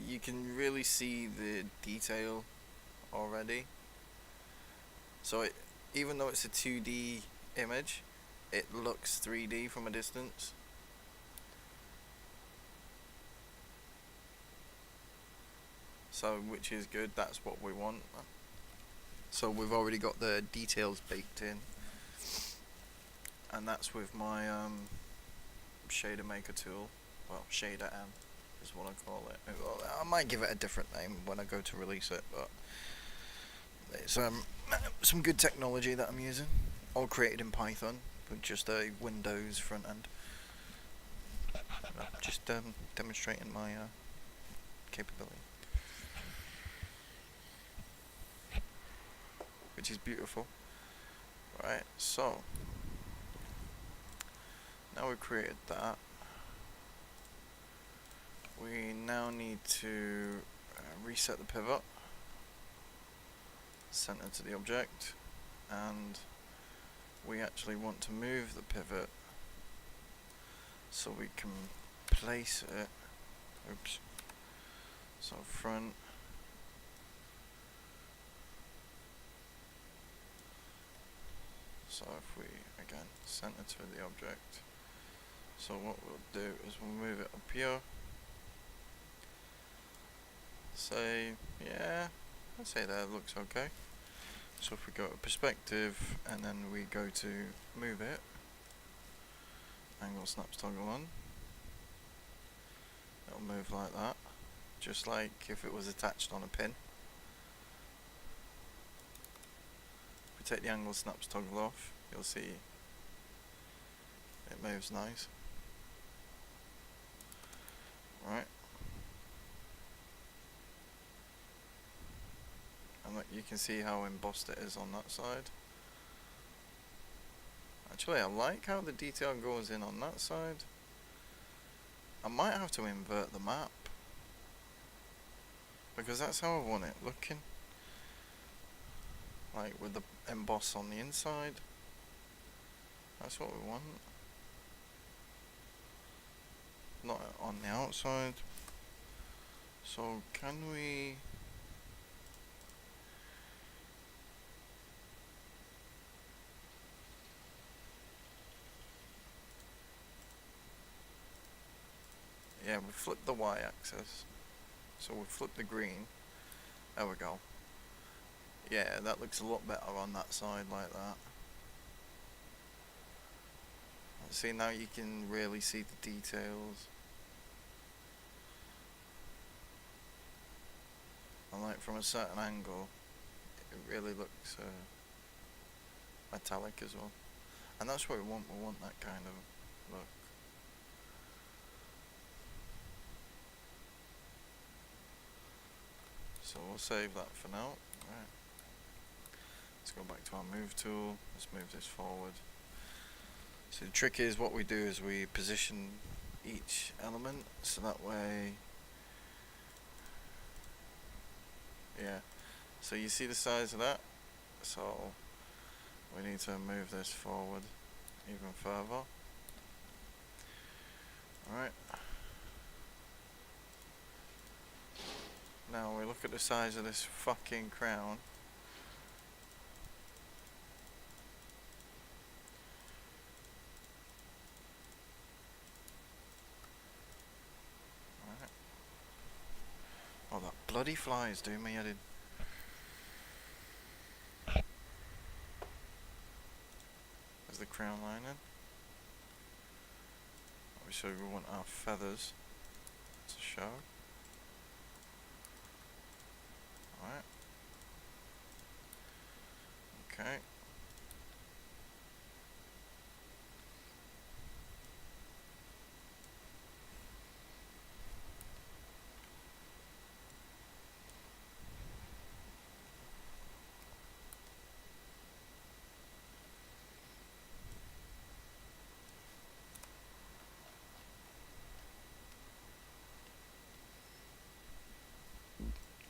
S1: you can really see the detail already. So even though it's a 2D image, it looks 3D from a distance. So which is good, that's what we want. So we've already got the details baked in, and that's with my shader maker tool. Well, shader M is what I call it. Well, I might give it a different name when I go to release it, but It's some good technology that I'm using, all created in Python with just a Windows front end. Just demonstrating my capability, which is beautiful. Right, so now we've created that, we now need to reset the pivot, center to the object, and we actually want to move the pivot so we can place it. Oops. So front. So if we again center to the object. So what we'll do is we'll move it up here. Say, yeah, I'd say that looks okay. So if we go to perspective and then we go to move it, angle snaps toggle on, it'll move like that, just like if it was attached on a pin. If we take the angle snaps toggle off, you'll see it moves nice. Right. And look, you can see how embossed it is on that side. Actually, I like how the detail goes in on that side. I might have to invert the map, because that's how I want it looking. Like with the emboss on the inside. That's what we want. Not on the outside. So can we... Yeah, we flip the y-axis. So we flip the green. There we go. Yeah, that looks a lot better on that side like that. See, now you can really see the details. And like from a certain angle, it really looks metallic as well. And that's what we want that kind of look. So we'll save that for now. Right. Let's go back to our move tool. Let's move this forward. So the trick is, what we do is we position each element so that way, yeah, so you see the size of that, so we need to move this forward even further. Alright, now we look at the size of this fucking crown. Oh, that bloody fly is doing me head in. There's the crown lining. Obviously we want our feathers to show. Alright. Okay.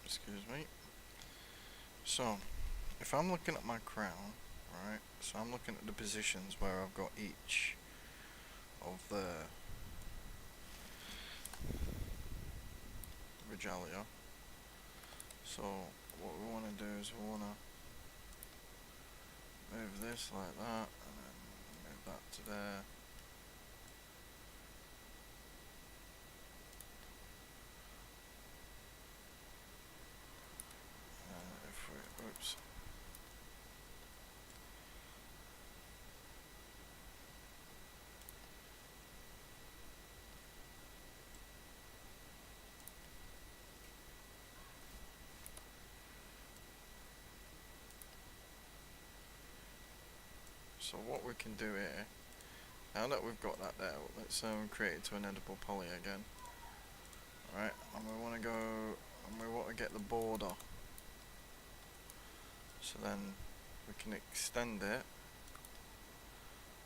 S1: Excuse me. So, if I'm looking at my crown, right, so I'm looking at the positions where I've got each of the regalia. So, what we want to do is we want to move this like that, and then move that to there. If we, oops. So what we can do here, now that we've got that there, let's create it to an editable poly again. Alright, and we want to go, and we want to get the border. So then we can extend it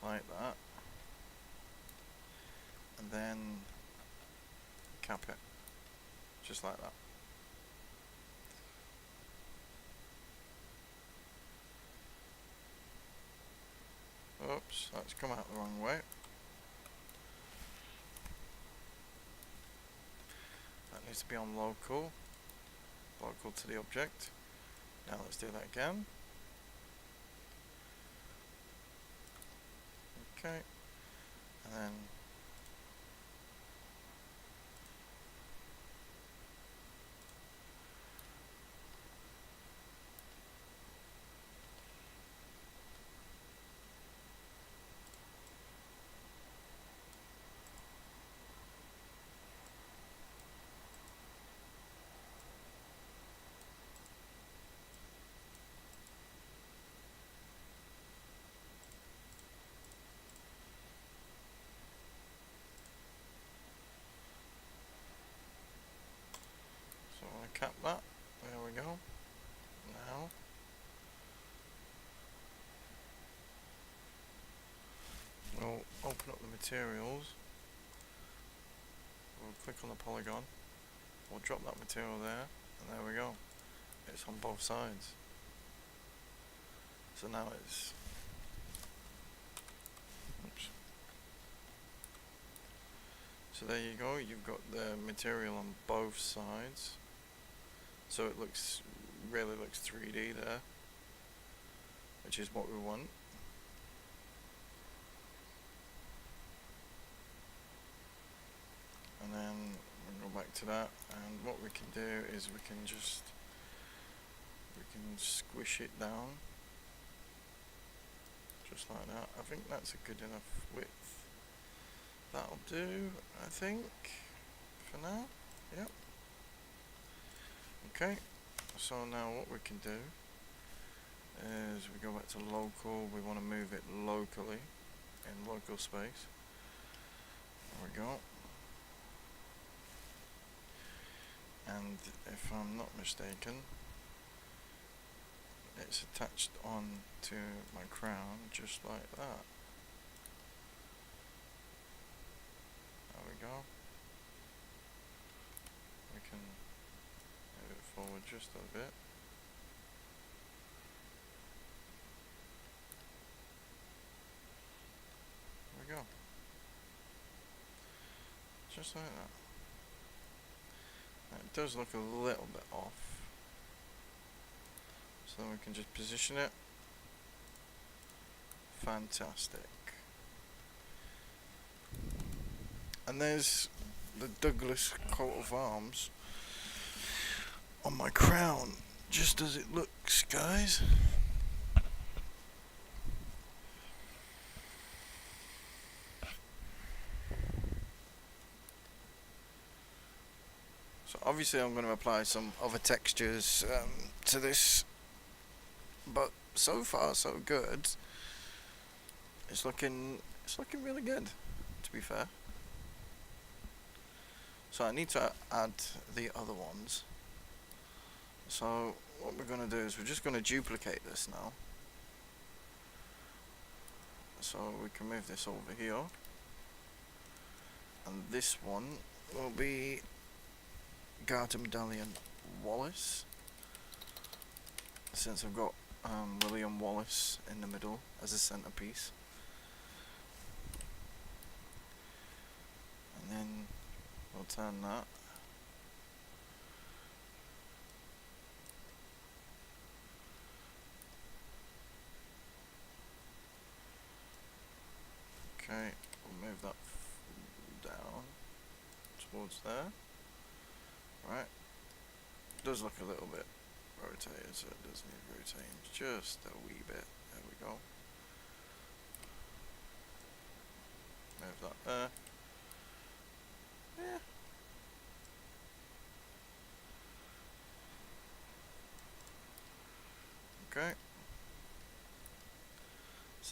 S1: like that, and then cap it, just like that. Oops, that's come out the wrong way. That needs to be on local to the object. Now let's do that again. Okay, and then so I want to cap that. There we go. Now we'll open up the materials. We'll click on the polygon. We'll drop that material there, and there we go. It's on both sides. So now it's, oops. So there you go, you've got the material on both sides. So it really looks 3D there, which is what we want. And then we'll go back to that, and what we can do is we can squish it down, just like that. I think that's a good enough width. That'll do, I think, for now. Yep. Okay, so now what we can do is we go back to local. We want to move it locally, in local space. There we go. And if I'm not mistaken, it's attached on to my crown just like that. There we go. We can move it forward just a bit. There we go. Just like that. It does look a little bit off, so then we can just position it. Fantastic. And there's the Douglas coat of arms on my crown, just as it looks, guys. So obviously I'm going to apply some other textures to this, but so far so good. It's looking really good, to be fair. So I need to add the other ones. So what we're going to do is we're just going to duplicate this now. So we can move this over here, and this one will be Garter Medallion Wallace, since I've got William Wallace in the middle as a centerpiece. And then we'll turn that. Okay, we'll move that down towards there. Right, it does look a little bit rotated, so it does need rotating just a wee bit. There we go. Move that there. Yeah. Okay.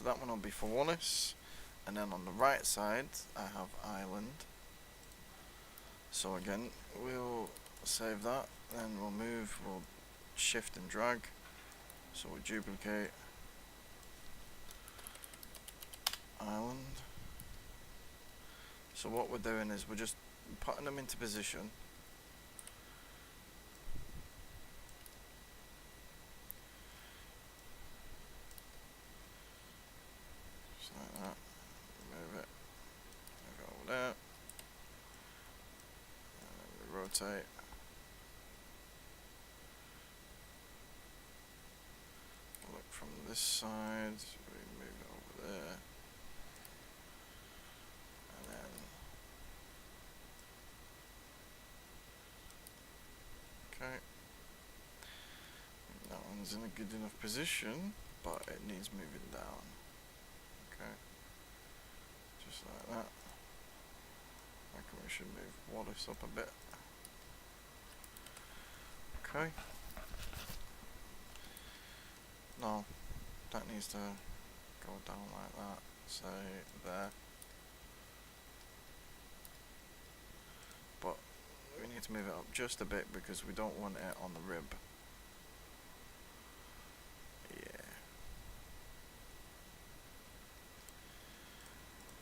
S1: So that one will be for Wallace. And then on the right side, I have Ireland. So again, we'll save that. Then we'll move, we'll shift and drag. So we'll duplicate Ireland. So what we're doing is we're just putting them into position. Just like that. Move it over there. And then we rotate. Look from this side, we move it over there. And then okay. That one's in a good enough position, but it needs moving down. Okay. Just like that. I reckon we should move Wallace up a bit. Okay. No, that needs to go down like that. Say there. But we need to move it up just a bit because we don't want it on the rib. Yeah.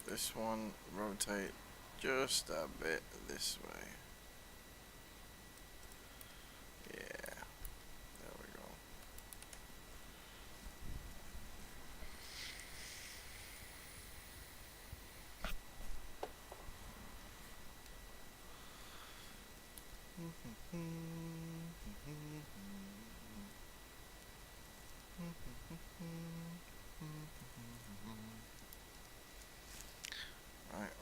S1: This one, rotate just a bit this way. Yeah, there we go. Right.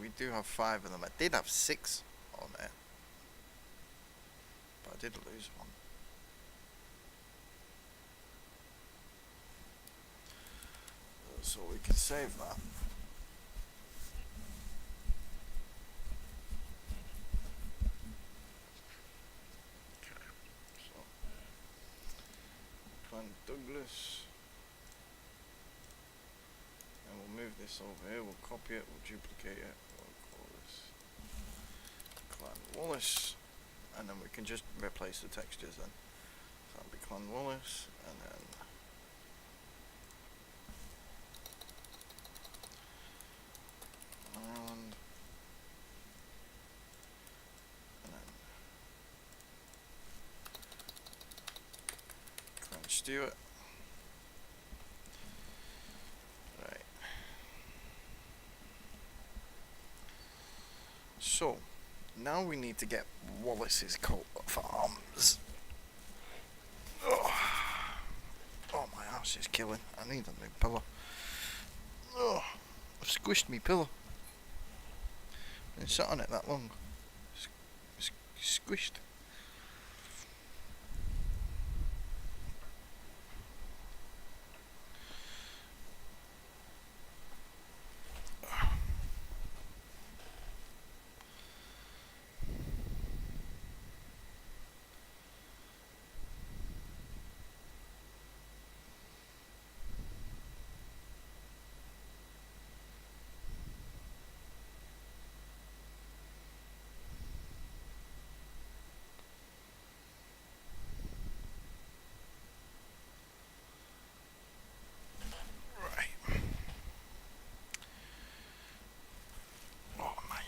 S1: We do have 5 of them. I did have 6 on there, but I did lose one. So we can save that. Okay, so Clan Douglas. And we'll move this over here, we'll copy it, we'll duplicate it, we'll call this Clan Wallace, and then we can just replace the textures then. So that'll be Clan Wallace, and then Ireland, and then Clan Stewart. So, now we need to get Wallace's coat of arms. Oh, my ass is killing. I need a new pillow. Oh, I've squished me pillow. Been sat on it that long. Squished.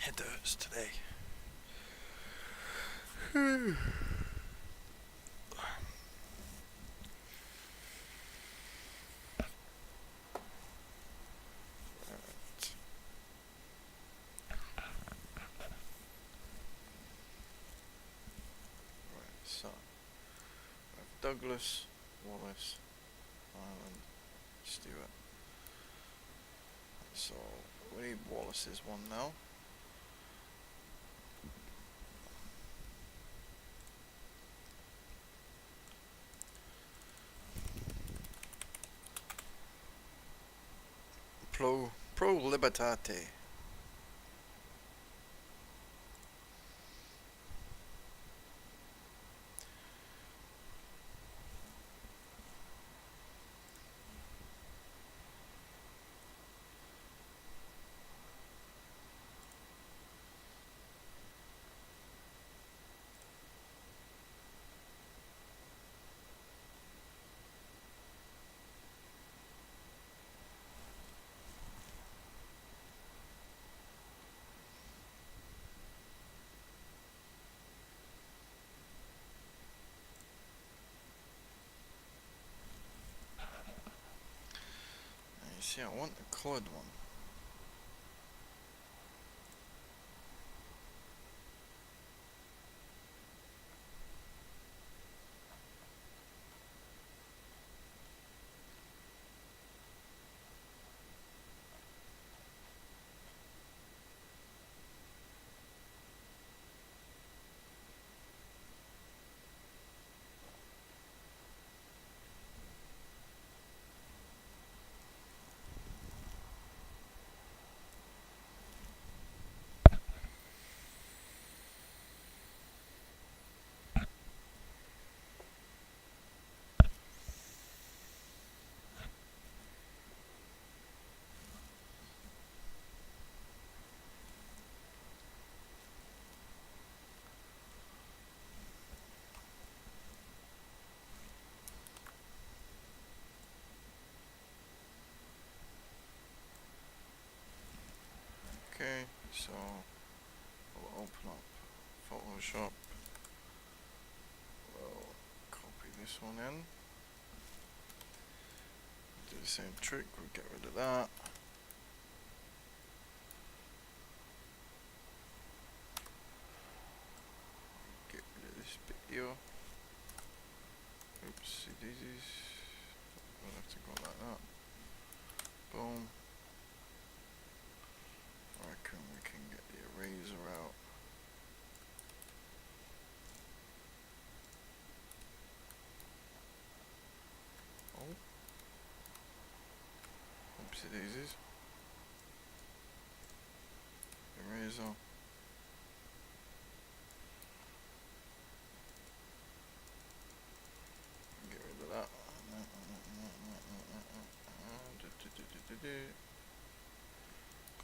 S1: It hurts today. Right. So Douglas, Wallace, Ireland, Stewart. So we need Wallace's one now. Pro Libertate. You see, I want the coloured one. Okay, so we'll open up Photoshop. We'll copy this one in. Do the same trick, we'll get rid of that. Get rid of this bit here. Oopsie daisies. We'll have to go like that. Boom. I reckon we can get the eraser out. Oh. Oopsie daisies. Eraser. Get rid of that.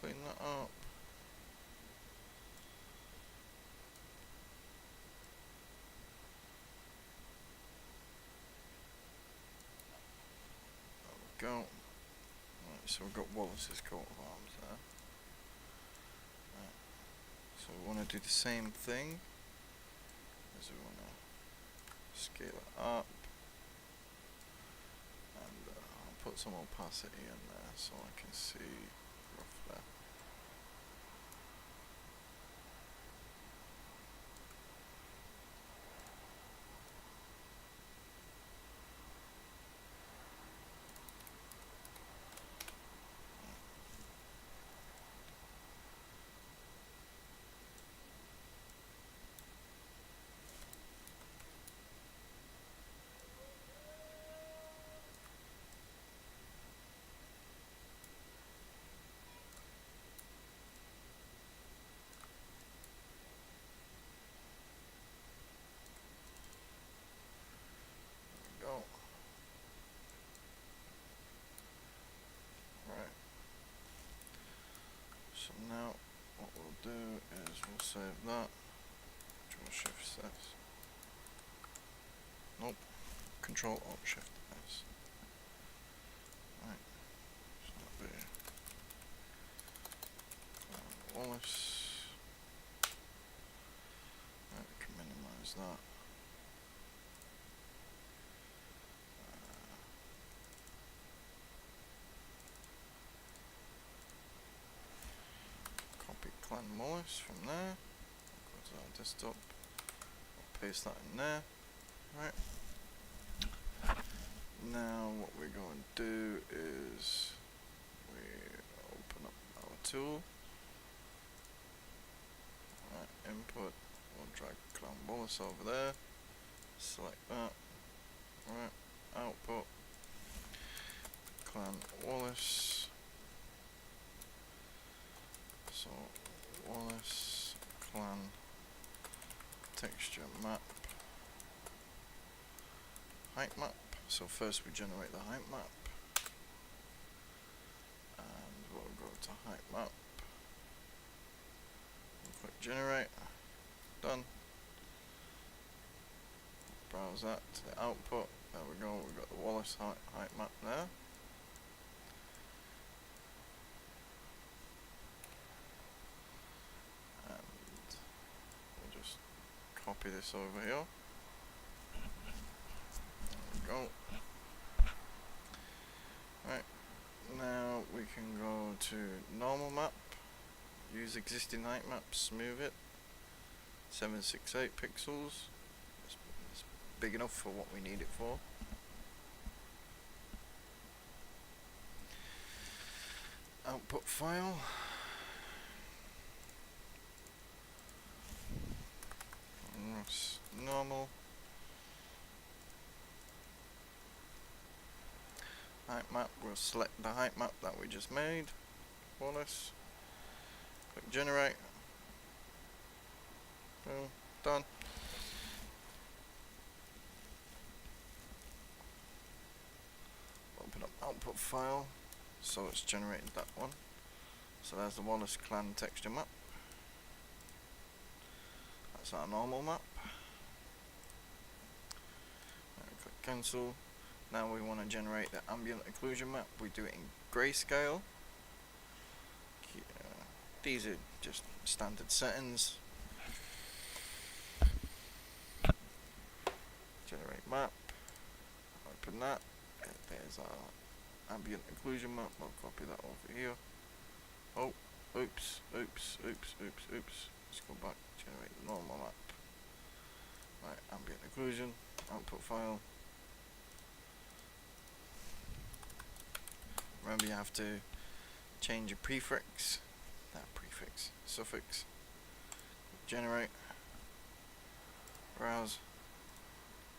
S1: Clean that up. There we go. Right, so we've got Wallace's coat of arms there. Right. So we want to do the same thing. As we want to scale it up. And I'll put some opacity in there so I can see roughly. So now what we'll do is we'll save that. Control Shift S. Nope. Control Alt Shift S. Right. So that'll be Wallace. Right, we can minimize that. Copy Clan Wallace from there. Go to our desktop. I'll paste that in there. Right. Now what we're going to do is we open up tool. Right, input. We'll drag Clan Wallace over there. Select that. Right, output. Clan Wallace. So Wallace clan texture map. Height map. So first we generate the height map. And we'll go to height map. We'll click generate. Done. Browse that to the output. There we go. We've got the Wallace height map there. And we'll just copy this over here. There we go. Right. Now we can go to normal map. Use existing height map. Smooth it. 768 pixels. It's big enough for what we need it for. Output file. Normal. Height map. We'll select the height map that we just made. Wallace. Click generate. Boom. Done. Open up output file. So it's generated that one. So there's the Wallace clan texture map. That's our normal map. Click cancel. Now we want to generate the ambient occlusion map. We do it in grayscale. These are just standard settings. Generate map. Open that. There's our ambient occlusion map. I'll copy that over here. Oh, oops. Let's go back. Generate the normal map. Right, ambient occlusion. Output file. Remember, you have to change your prefix. Suffix. Generate. Browse.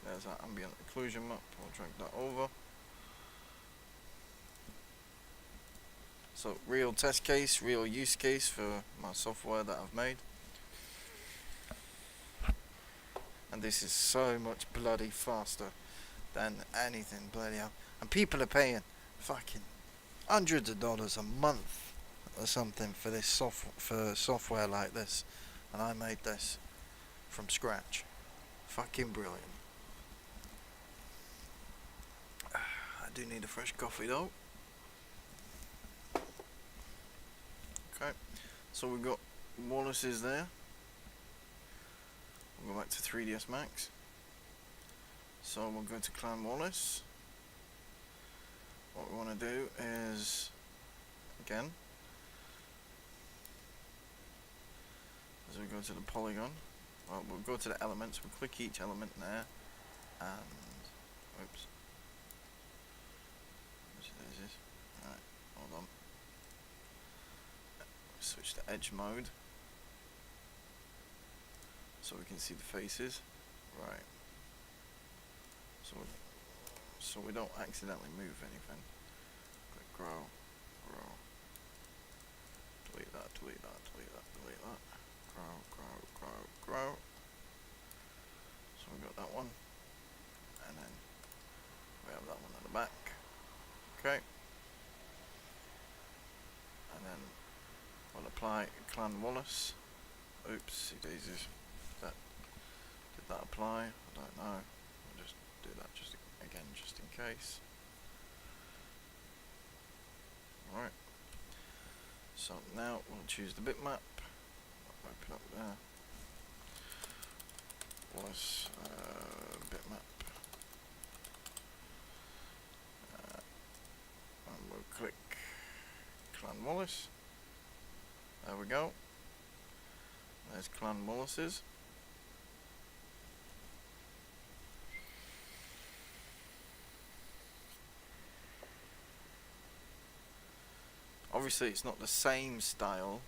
S1: There's our ambient occlusion map. I'll drag that over. So, real test case, real use case for my software that I've made. And this is so much bloody faster than anything, bloody hell. And people are paying fucking hundreds of dollars a month or something for this software like this, and I made this from scratch. Fucking brilliant. I do need a fresh coffee though. Okay, so we've got Wallace's there. We'll go back to 3ds Max. So we'll go to Clan Wallace. What we want to do is, again, as we go to the polygon, well, we'll go to the elements, we'll click each element there, and, oops, there's this, alright, hold on, switch to edge mode, so we can see the faces, right, so we don't accidentally move anything. Click grow, delete that, grow. So we've got that one, and then we have that one at the back. Okay, and then we'll apply Clan Wallace. Oopsie daisies. Did that apply? I don't know. We'll just do that just in case. Alright. So now we'll choose the bitmap. Open up there. Wallace bitmap. And we'll click Clan Wallace. There we go. There's Clan Wallace's. obviously it's not the same style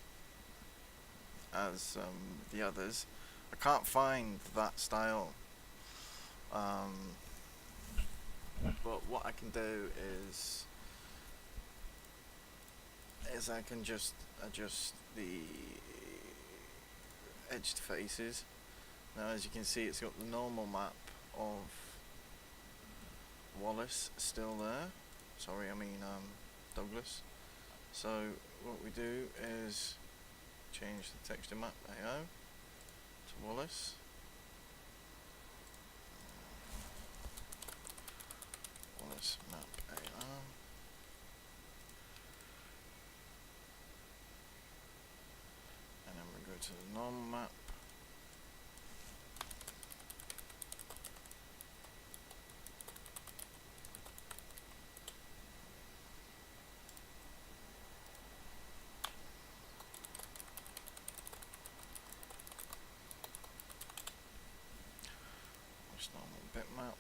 S1: as the others. I can't find that style. But what I can do is I can just adjust the edged faces. Now as you can see, it's got the normal map of Wallace still there. Sorry, I mean Douglas. So what we do is change the texture map AO to Wallace. Wallace map AO. And then we go to the normal map. Normal bitmap,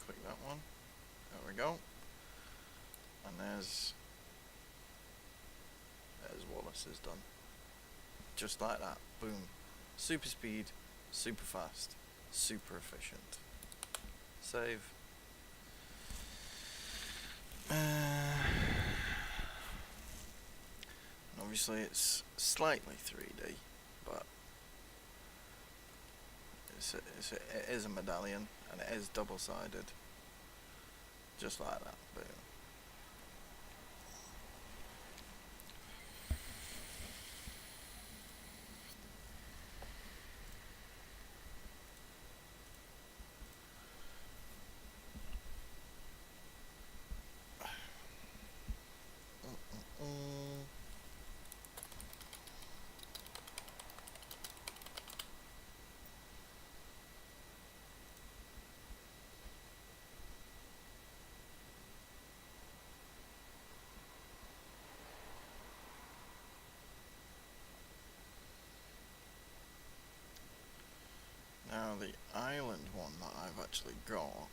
S1: click that one, there we go, and there's Wallace is done, just like that, boom, super speed, super fast, super efficient. Save. And obviously it's slightly 3D, but it is a medallion, and it is double-sided, just like that. Boom. Now the island one that I've actually got,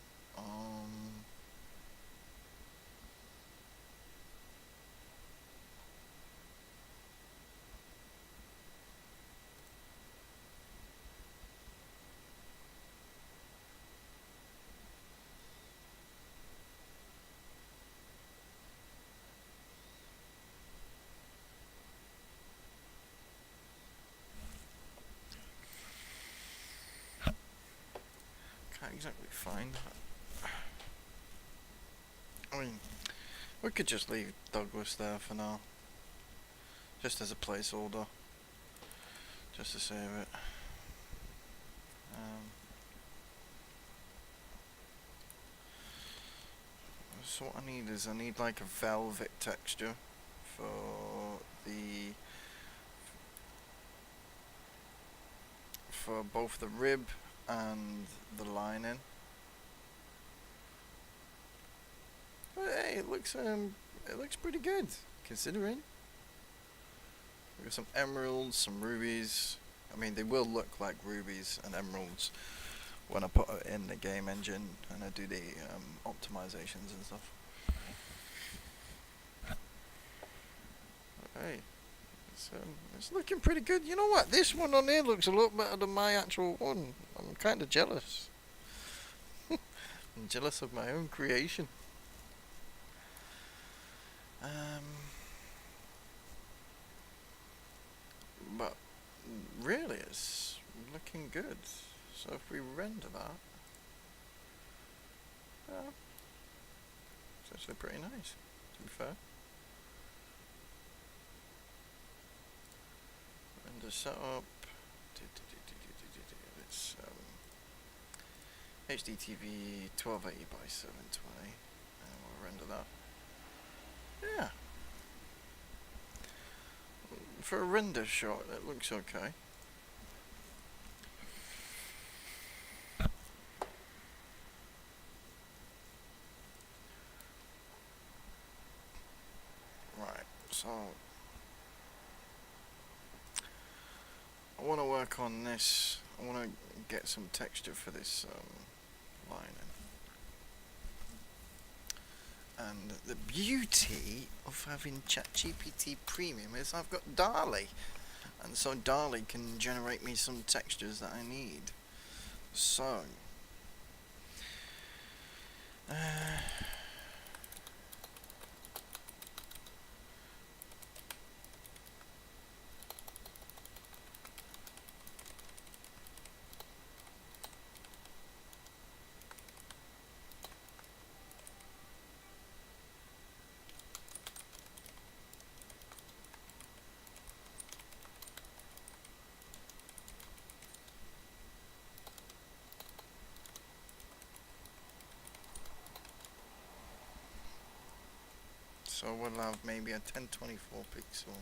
S1: can't exactly find that. I mean, we could just leave Douglas there for now, just as a placeholder, just to save it. So what I need is like a velvet texture for both the rib and the lining. But hey, it looks pretty good considering. We've got some emeralds, some rubies. I mean, they will look like rubies and emeralds when I put it in the game engine and I do the optimizations and stuff. Okay, it's looking pretty good. You know what? This one on there looks a lot better than my actual one. I'm kind of jealous. I'm jealous of my own creation. But really, it's looking good. So if we render that, it's actually pretty nice, to be fair. Render setup. It's HDTV 1280 by 720, and we'll render that. Yeah. For a render shot, it looks okay. Right, so I want to work on this. I want to get some texture for this lining. And the beauty of having ChatGPT Premium is I've got DALL-E, and so DALL-E can generate me some textures that I need. So so we'll have maybe a 1024 pixel.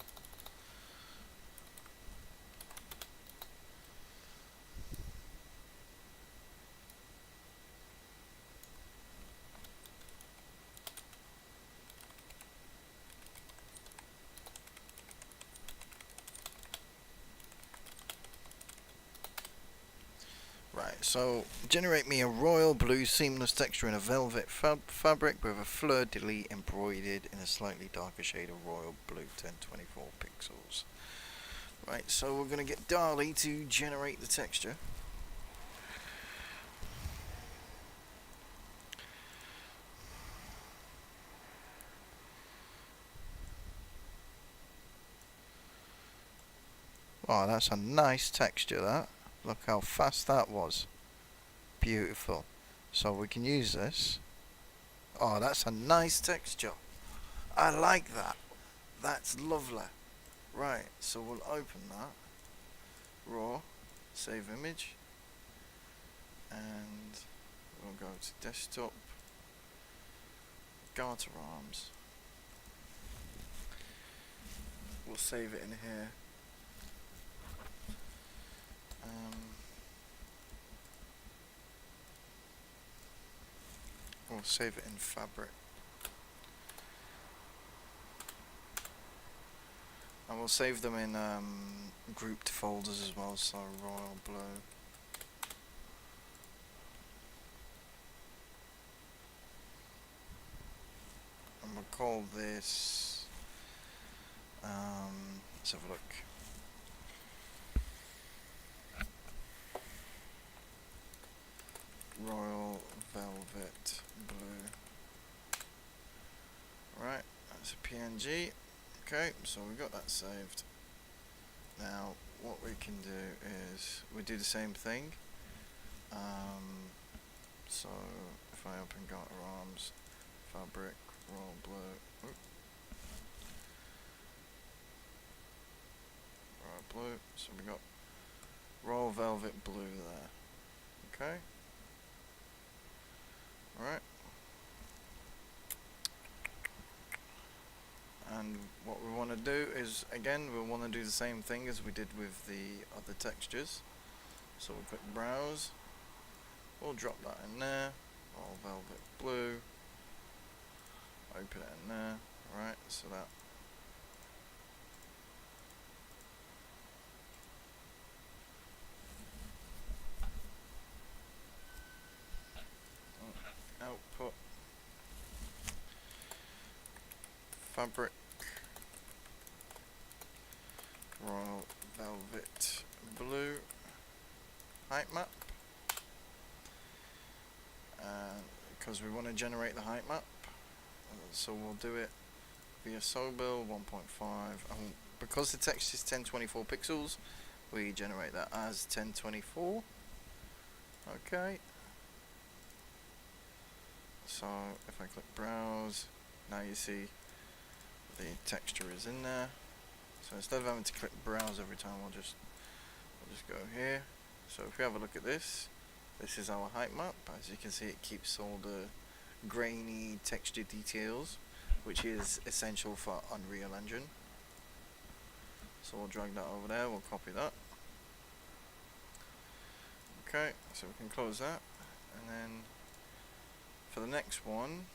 S1: Right, so generate me a royal blue seamless texture in a velvet fabric with a fleur-de-lis embroidered in a slightly darker shade of royal blue, 1024 pixels. Right, so we're going to get DALL-E to generate the texture. Oh, that's a nice texture, that. Look how fast that was. Beautiful. So we can use this. Oh, that's a nice texture. I like that. That's lovely. Right, so we'll open that. Raw. Save image. And we'll go to desktop. Garter arms. We'll save it in here. We'll save it in fabric. And we'll save them in grouped folders as well, so royal blue. And we'll call this, let's have a look. Royal velvet blue. Right, that's a PNG. Okay, so we got that saved. Now what we can do is we do the same thing. So if I open garter arms, fabric, royal blue, royal blue. So we got royal velvet blue there. Okay. Right. And what we want to do is, again, we want to do the same thing as we did with the other textures. So we'll click browse. We'll drop that in there. All velvet blue. Open it in there. Right, so that. Output. Fabric. Royal velvet blue. Height map. Because we want to generate the height map, so we'll do it via Sobil 1.5, and because the text is 1024 pixels, we generate that as 1024. Okay, so if I click browse, now you see the texture is in there. So instead of having to click browse every time, we'll just go here. So if we have a look at this, this is our height map. As you can see, it keeps all the grainy texture details, which is essential for Unreal Engine. So we'll drag that over there, we'll copy that. Okay, so we can close that, and then for the next one,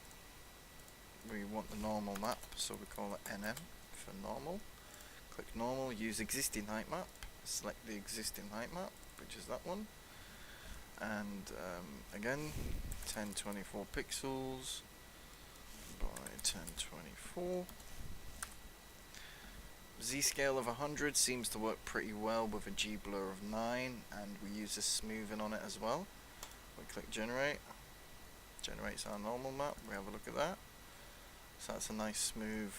S1: we want the normal map, so we call it NM for normal. Click normal, use existing height map, select the existing height map, which is that one. And again, 1024 pixels, by 1024. Z-scale of 100 seems to work pretty well with a G-blur of 9, and we use a smoothing on it as well. We click generate, generates our normal map. We have a look at that. So that's a nice smooth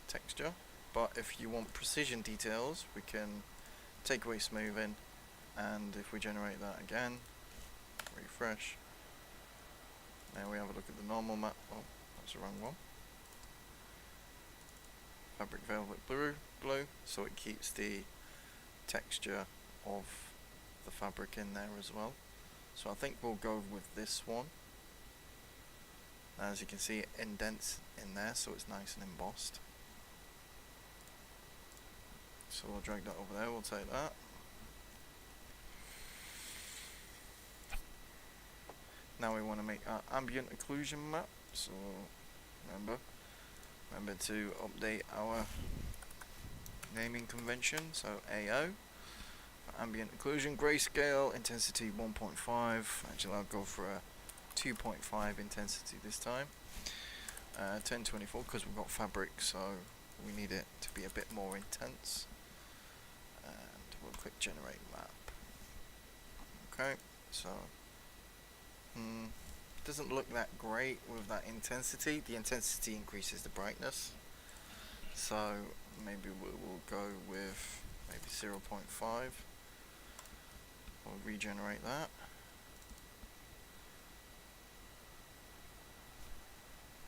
S1: texture. But if you want precision details, we can take away smoothing, and if we generate that again, refresh, now we have a look at the normal map. Oh, that's the wrong one. Fabric velvet blue, so it keeps the texture of the fabric in there as well. So I think we'll go with this one. As you can see, it indents in there, so it's nice and embossed. So we'll drag that over there, we'll take that. Now we want to make our ambient occlusion map, so remember to update our naming convention, so AO. For ambient occlusion, grayscale, intensity 1.5, actually I'll go for a 2.5 intensity this time. 1024 because we've got fabric, so we need it to be a bit more intense. And we'll click generate map. Okay, so doesn't look that great with that intensity. The intensity increases the brightness, so maybe we'll go with maybe 0.5. We'll regenerate that,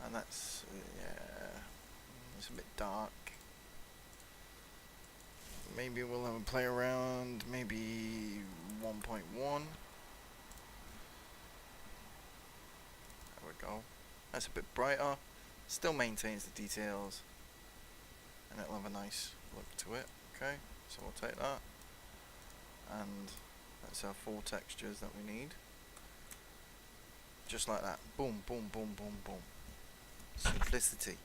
S1: and that's yeah, it's a bit dark. Maybe we'll have a play around, maybe 1.1. Go. That's a bit brighter, still maintains the details, and it'll have a nice look to it. Okay, so we'll take that, and that's our 4 textures that we need. Just like that. Boom, boom, boom, boom, boom. Simplicity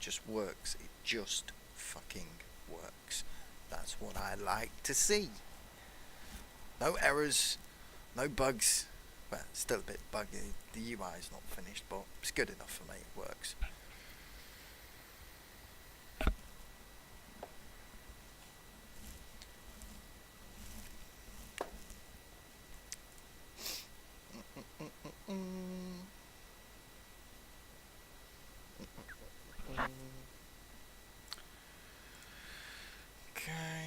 S1: just works. It just fucking works. That's what I like to see. No errors, no bugs. Well, still a bit buggy. The UI is not finished, but it's good enough for me. It works. Okay.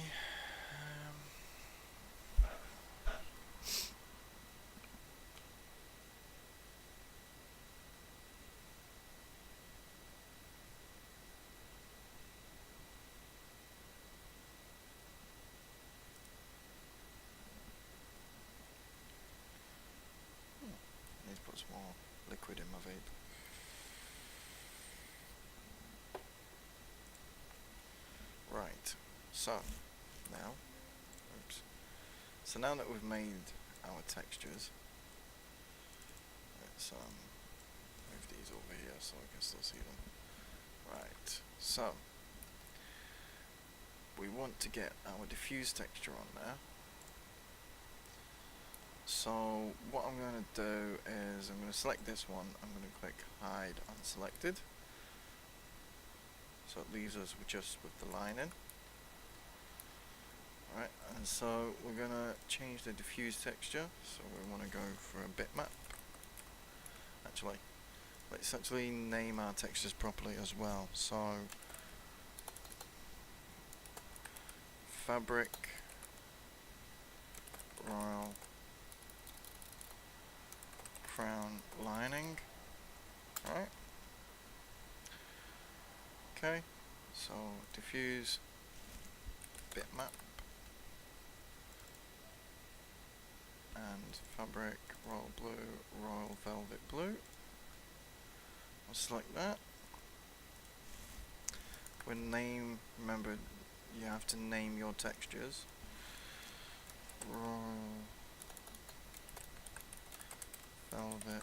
S1: Need to put some more liquid in my vape. Right, so now, oops. So now that we've made our textures, let's move these over here so I can still see them. Right, so we want to get our diffuse texture on there. So what I'm going to do is I'm going to select this one, I'm going to click hide unselected, so it leaves us just with the line in. Alright, and so we're going to change the diffuse texture, so we want to go for a bitmap. Actually, let's actually name our textures properly as well. So fabric royal crown lining. Right. Okay, so diffuse bitmap and fabric royal blue, royal velvet blue. I'll select that. When name, remember you have to name your textures. Royal velvet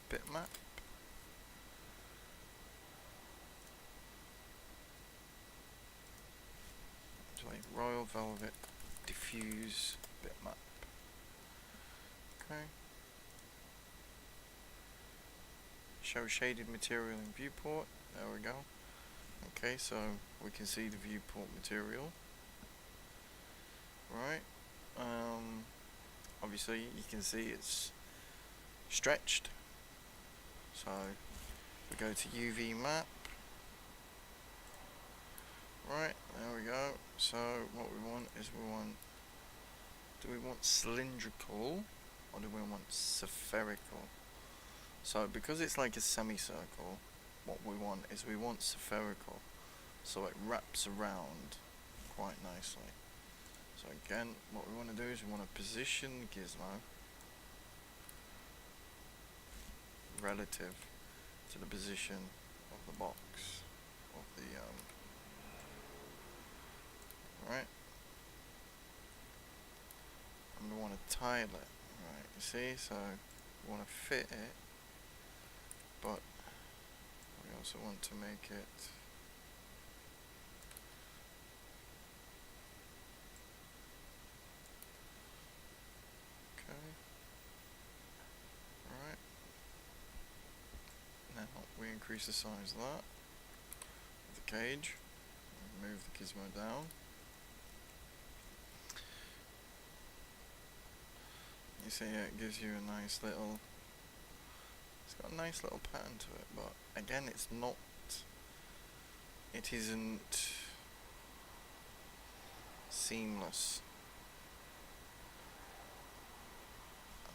S1: bitmap. Actually, royal velvet diffuse bitmap. Okay. show shaded material in viewport. There we go. Okay, so we can see the viewport material. Right. Obviously you can see it's stretched. So we go to UV map. Right, there we go. So what we want is do we want cylindrical or do we want spherical? So because it's like a semicircle, what we want is spherical. So it wraps around quite nicely. So again, what we want to do is we want to position the gizmo relative to the position of the box, of the right, and we want to tile it, right, you see, so we want to fit it, but we also want to make it okay. Alright, now we increase the size of that of the cage, move the gizmo down. You see it gives you a nice little, it's got a nice little pattern to it, but again it isn't seamless.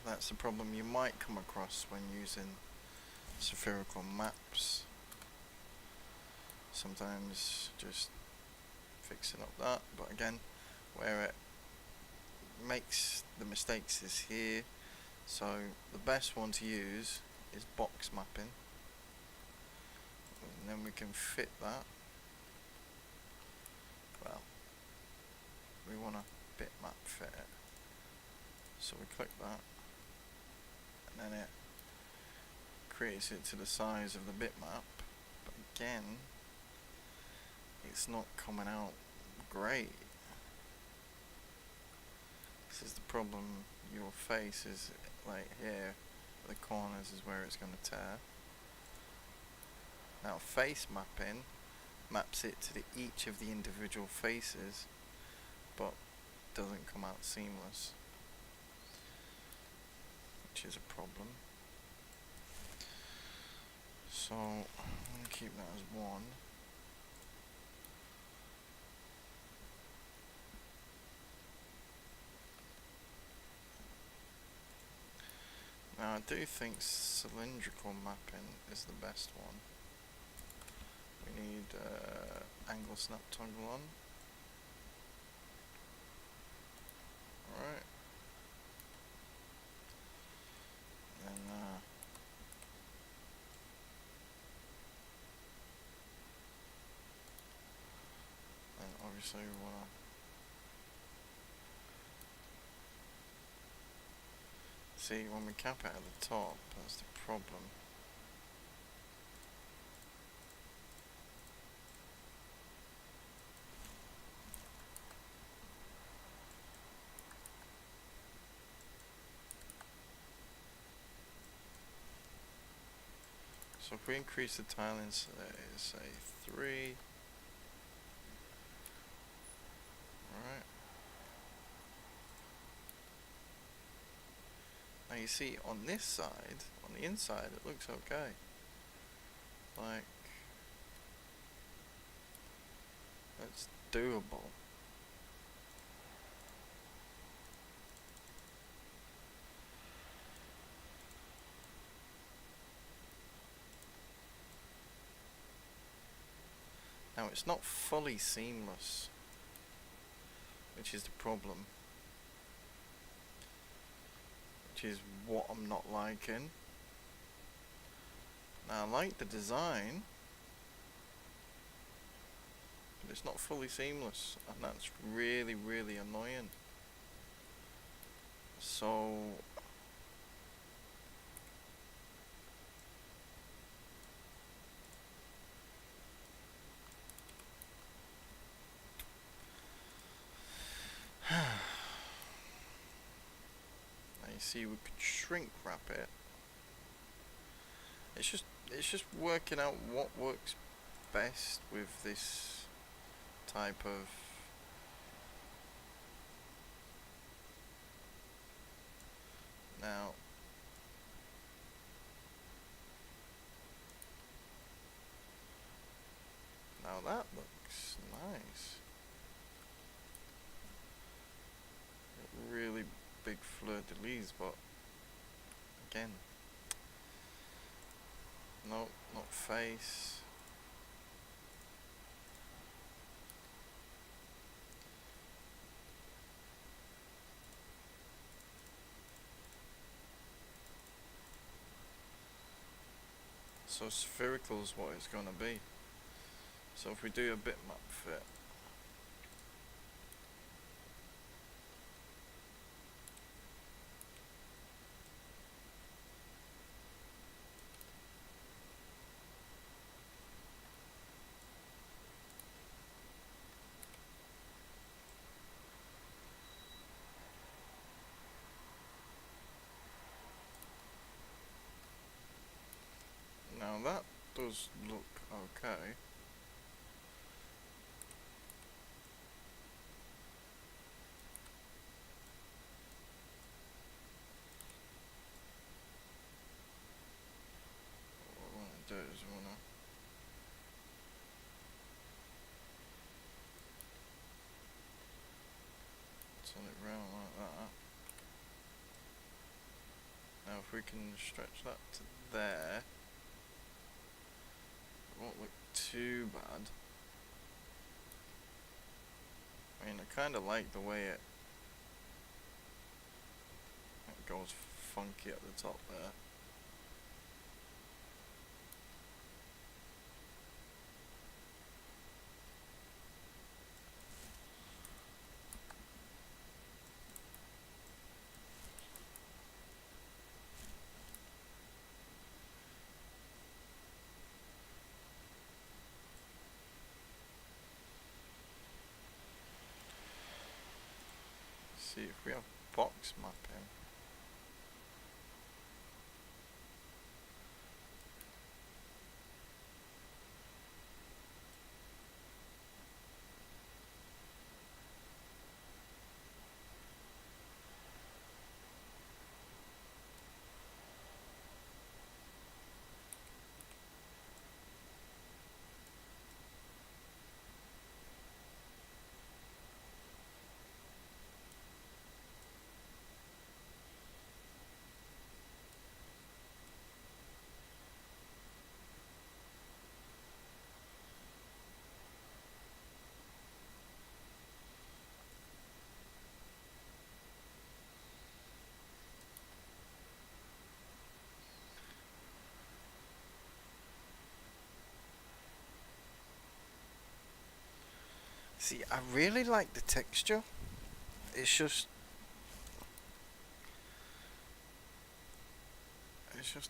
S1: That's the problem you might come across when using spherical maps. Sometimes just fixing up that, but again, where it makes the mistakes is here. So the best one to use is box mapping, and then we can fit that. Well, we want a bitmap fit it, so we click that, and then it creates it to the size of the bitmap, but again it's not coming out great. This is the problem you'll face, is like here, the corners is where it's going to tear. Now face mapping maps it to each of the individual faces, but doesn't come out seamless, which is a problem. So I'm going to keep that as 1. Now I do think cylindrical mapping is the best one. We need angle snap toggle on. Alright. And obviously we want to see when we cap it at the top, that's the problem. So if we increase the tiling, say 3. Alright. Now you see on this side, on the inside, it looks okay. Like, that's doable. Now it's not fully seamless, which is the problem, which is what I'm not liking. Now I like the design, but it's not fully seamless, and that's really, really annoying. So now you see we could shrink wrap it, It's just working out what works best with this type of. Now that looks nice. Really big fleur de lis, but again, no, not face. So spherical is what it's gonna be. So if we do a bitmap fit, now that does look okay. What I want to do is I want to turn it round like that. Now if we can stretch that to there, it won't look too bad. I mean, I kind of like the way it goes funky at the top there. See if we have box mapping. See, I really like the texture. It's just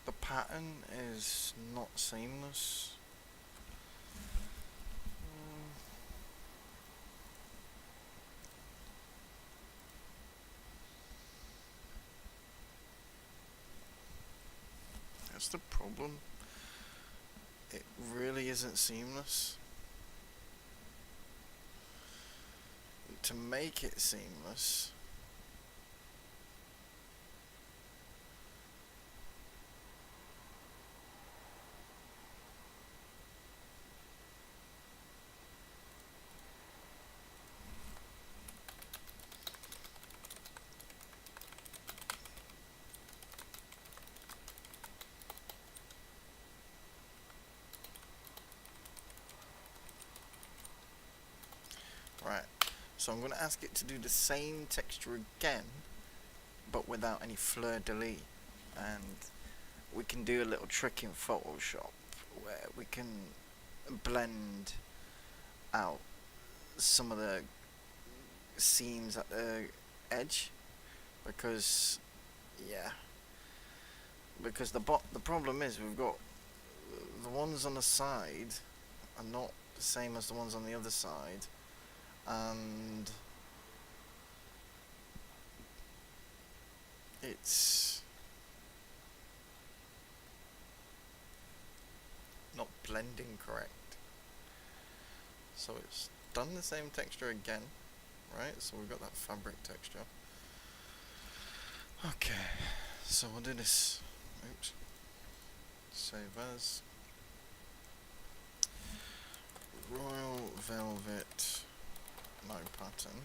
S1: the pattern is not seamless. That's the problem. It really isn't seamless. To make it seamless, right, so I'm going to ask it to do the same texture again, but without any fleur de lis, and we can do a little trick in Photoshop where we can blend out some of the seams at the edge, because the problem is we've got the ones on the side are not the same as the ones on the other side, and it's blending correct. So it's done the same texture again, right? So we've got that fabric texture. Okay, so we'll do this. Oops. Save as Royal Velvet, no pattern.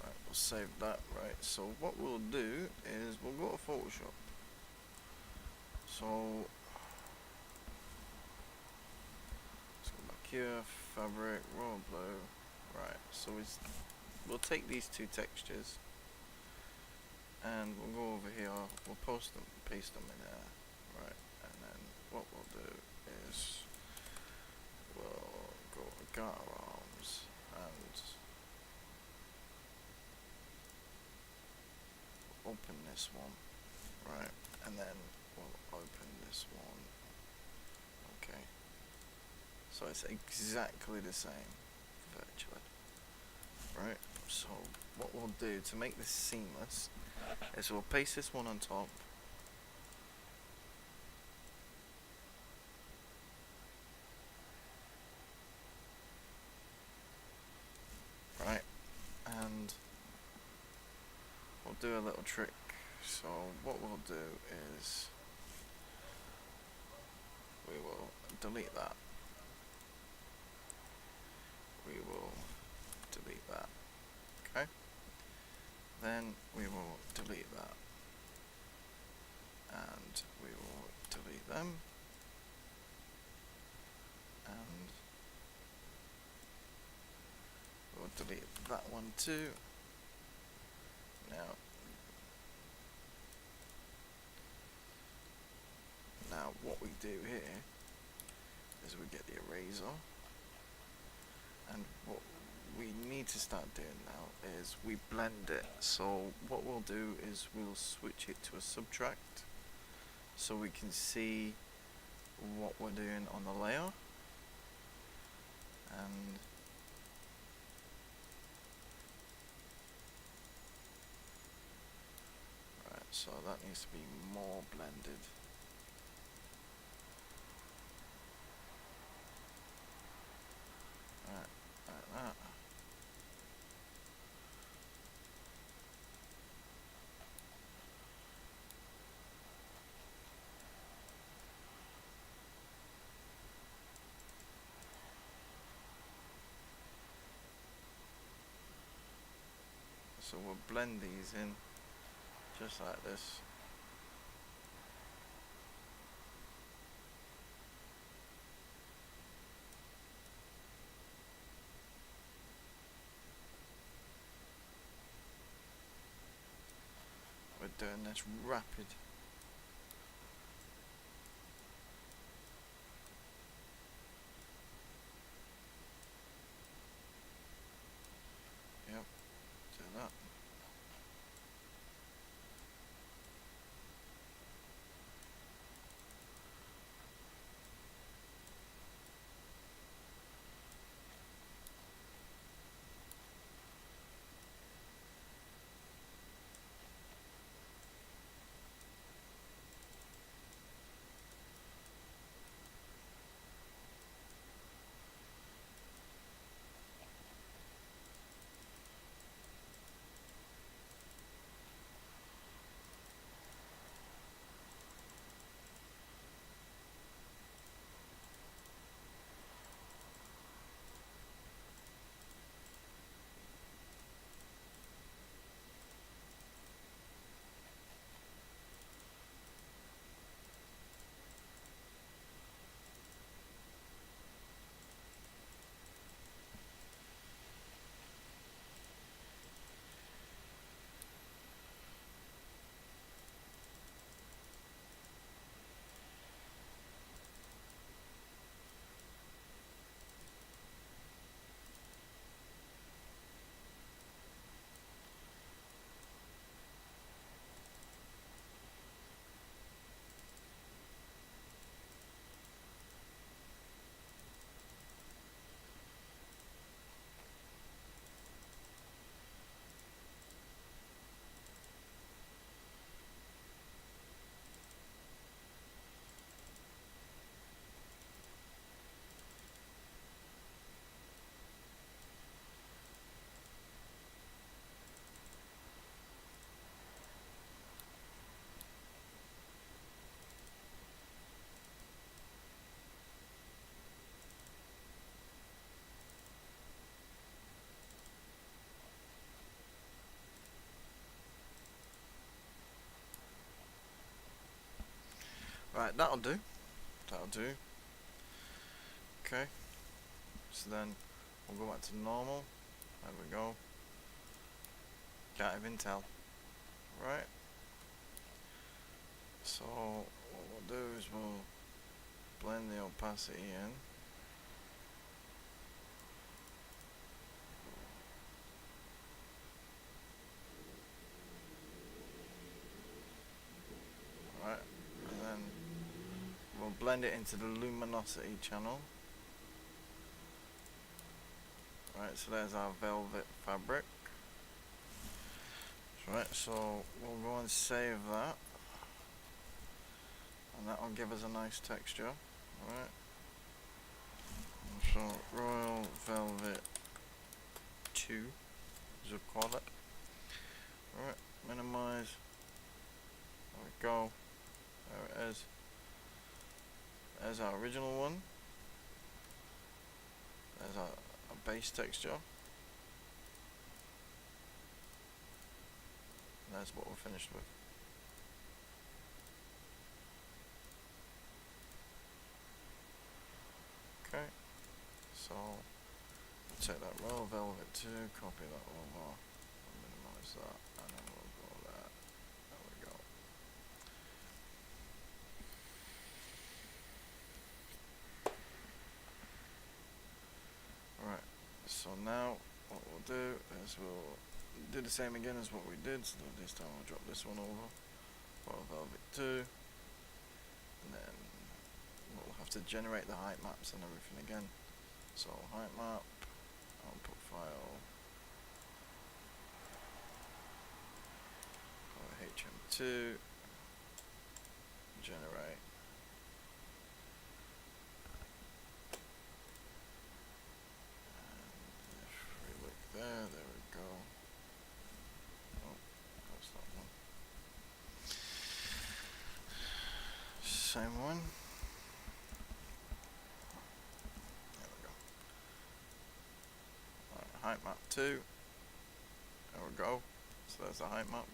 S1: Right, we'll save that. Right, so what we'll do is we'll go to Photoshop. So let's go back here, fabric, royal blue. Right, so we'll take these two textures and we'll go over here, we'll paste them in there. Right, and then what we'll do is we'll go to garter arms and open this one, right, and then we'll open this one. Okay, so it's exactly the same virtually, right? So what we'll do to make this seamless is we'll paste this one on top, right, and we'll do a little trick. So what we'll do is we will delete that, we will delete that, okay, then we will delete that, and we will delete them, and we'll delete that one too. Now what we do here is we get the eraser, and what we need to start doing now is we blend it. So what we'll do is we'll switch it to a subtract so we can see what we're doing on the layer, and right, so that needs to be more blended. Right, like that. So we'll blend these in just like this. We're doing this rapid. Yep, do that. Right, that'll do. That'll do. Okay. So then we'll go back to normal. There we go. Can't even tell. Right. So what we'll do is we'll blend the opacity in. Right, and then we'll blend it into the luminosity channel. Right, so there's our velvet fabric. Right, so we'll go and save that, and that will give us a nice texture. Right, so Royal Velvet 2, as we call it. Right, minimize. There we go. There it is. There's our original one. There's our base texture. And that's what we're finished with. Okay, so we'll take that Royal Velvet 2, copy that over, minimize that, and then we'll go there. There we go. Alright, so now what we'll do is we'll do the same again as what we did, so this time we'll drop this one over, Royal Velvet 2, and then we'll have to generate the height maps and everything again. So height map, output file, HM2, generate. And if we look there we go. Oh, that's that one. Same one. There we go. Right, height map 2. There we go. So there's the height map.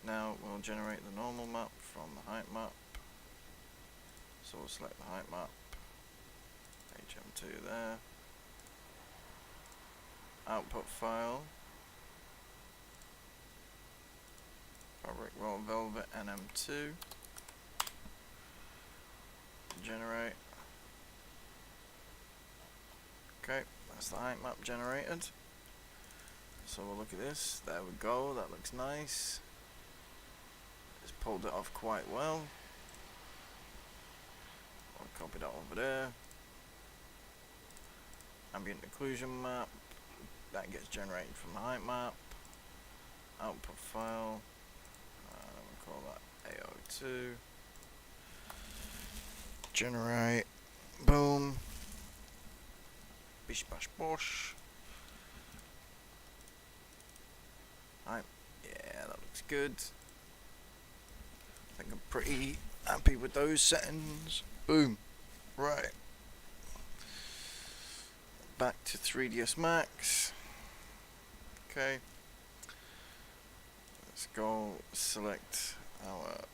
S1: Now we'll generate the normal map from the height map. So we'll select the height map, HM2 there. Output file, fabric Royal Velvet NM2. Generate. Okay, that's the height map generated. So we'll look at this. There we go. That looks nice. It's pulled it off quite well. I'll copy that over there. Ambient occlusion map. That gets generated from the height map. Output file. We'll call that AO2. Generate. Boom. Bish bash bosh. Right. Yeah, that looks good. I think I'm pretty happy with those settings. Boom. Right. Back to 3ds Max. Okay. Let's go select our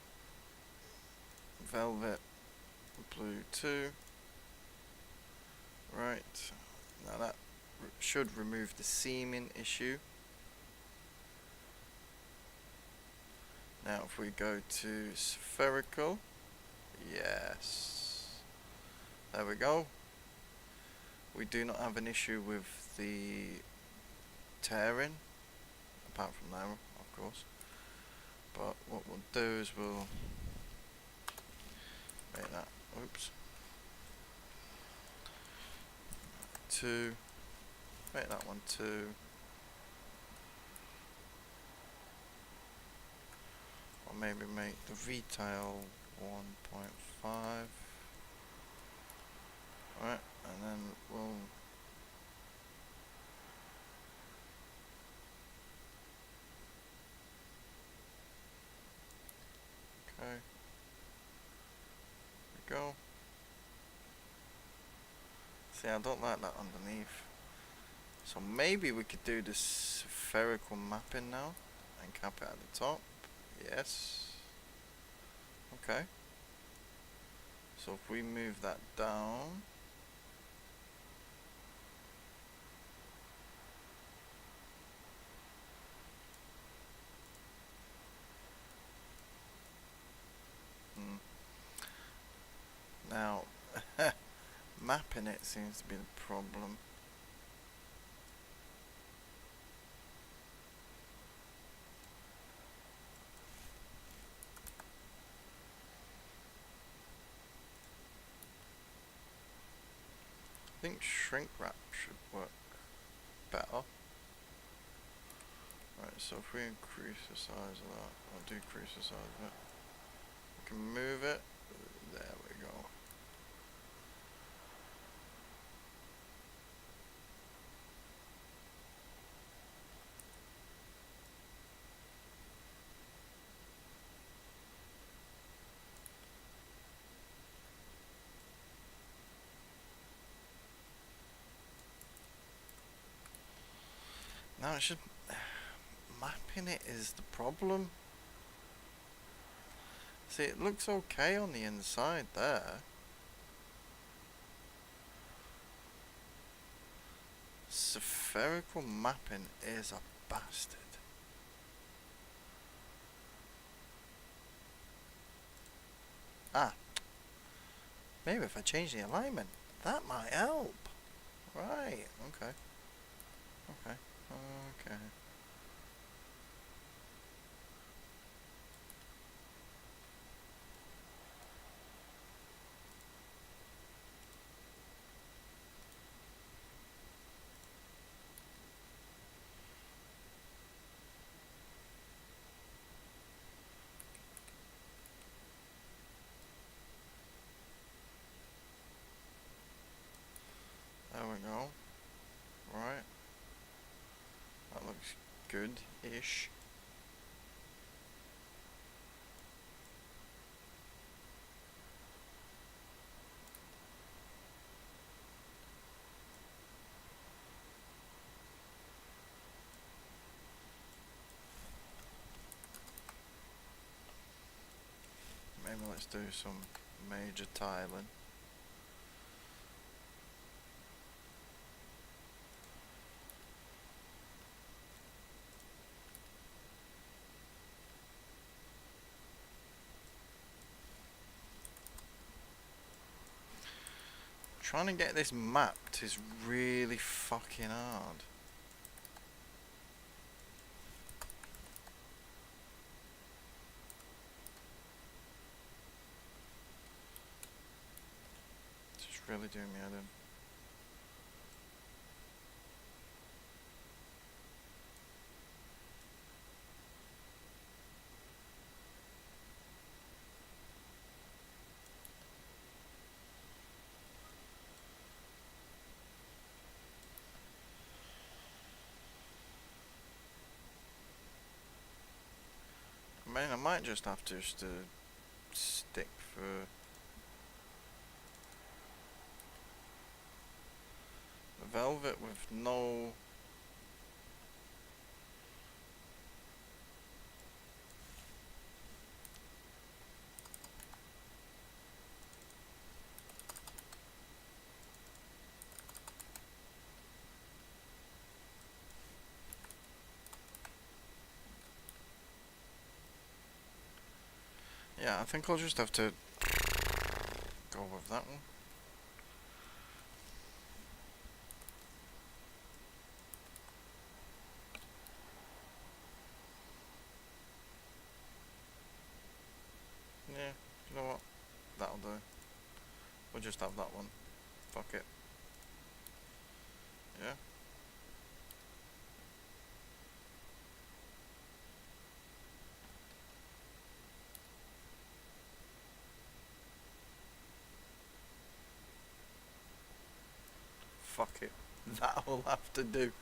S1: Velvet Blue 2. Right. Now that should remove the seaming issue. Now if we go to spherical, yes, there we go. We do not have an issue with the tearing, apart from there, of course. But what we'll do is we'll make that, oops, 2, make that one 2. Or maybe make the retail 1.5. Alright, and then we'll okay. There we go. See, I don't like that underneath. So maybe we could do this spherical mapping now and cap it at the top. Yes. Okay. So if we move that down, now mapping it seems to be the problem. I think shrink wrap should work better. Right, so if we increase the size of that, or decrease the size of it, we can move it. There we go. Now it should... mapping it is the problem. See, it looks okay on the inside there. Spherical mapping is a bastard. Ah. Maybe if I change the alignment, that might help. Right, okay. Okay. Okay. There we go. Right. That looks good-ish. Maybe let's do some major tiling. Trying to get this mapped is really fucking hard. It's just really doing me head in. I mean, I might just have to stick for velvet with no... Yeah, I think I'll just have to go with that one. Yeah, you know what? That'll do. We'll just have that one. Fuck it. Yeah. Fuck it. That'll have to do.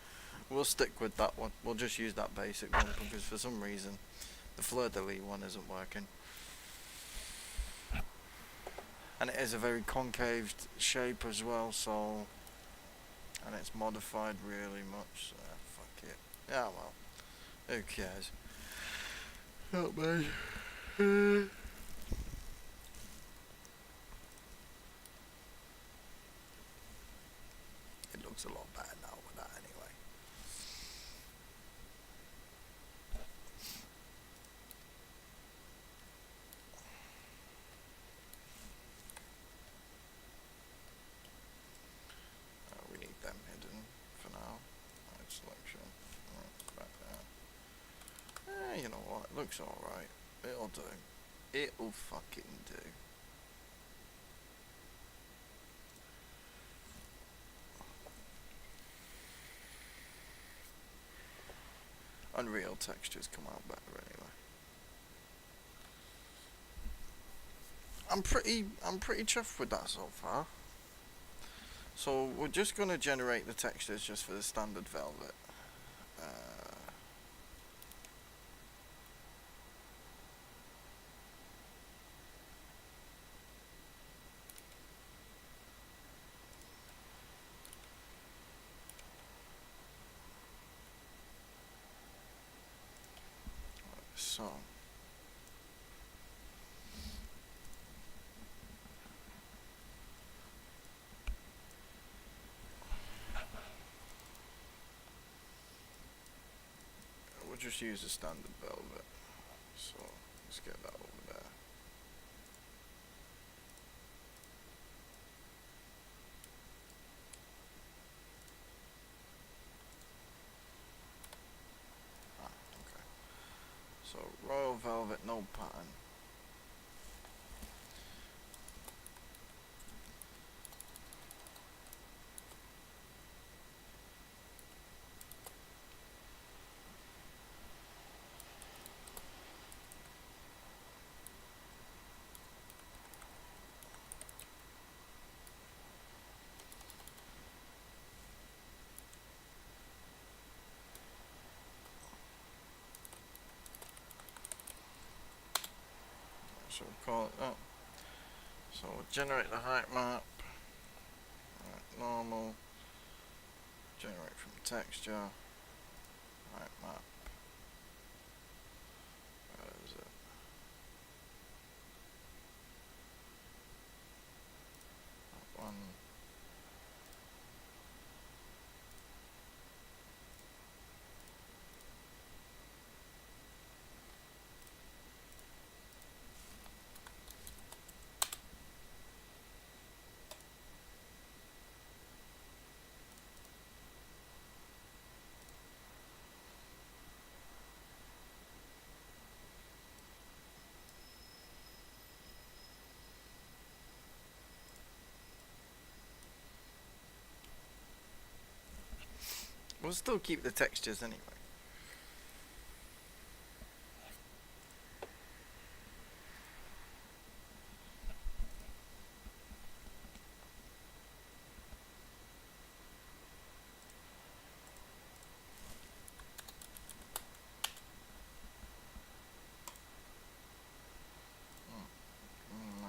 S1: We'll stick with that one. We'll just use that basic one because for some reason the fleur-de-lis one isn't working. And it is a very concave shape as well, so... and it's modified really much, so fuck it. Yeah, well. Who cares? Help me. looks a lot better now with that anyway. We need them hidden for now. Right, selection. Right, back there. You know what? It looks alright. It'll do. It'll fucking do. Unreal textures come out better anyway. I'm pretty chuffed with that so far. So we're just gonna generate the textures just for the standard velvet. So we'll just use the standard velvet. So let's get that over there. Okay. So royal velvet, no pattern. So we'll call it that. So we'll generate the height map. Right, normal. Generate from texture. Height map. Where is it? That one. We'll still keep the textures anyway.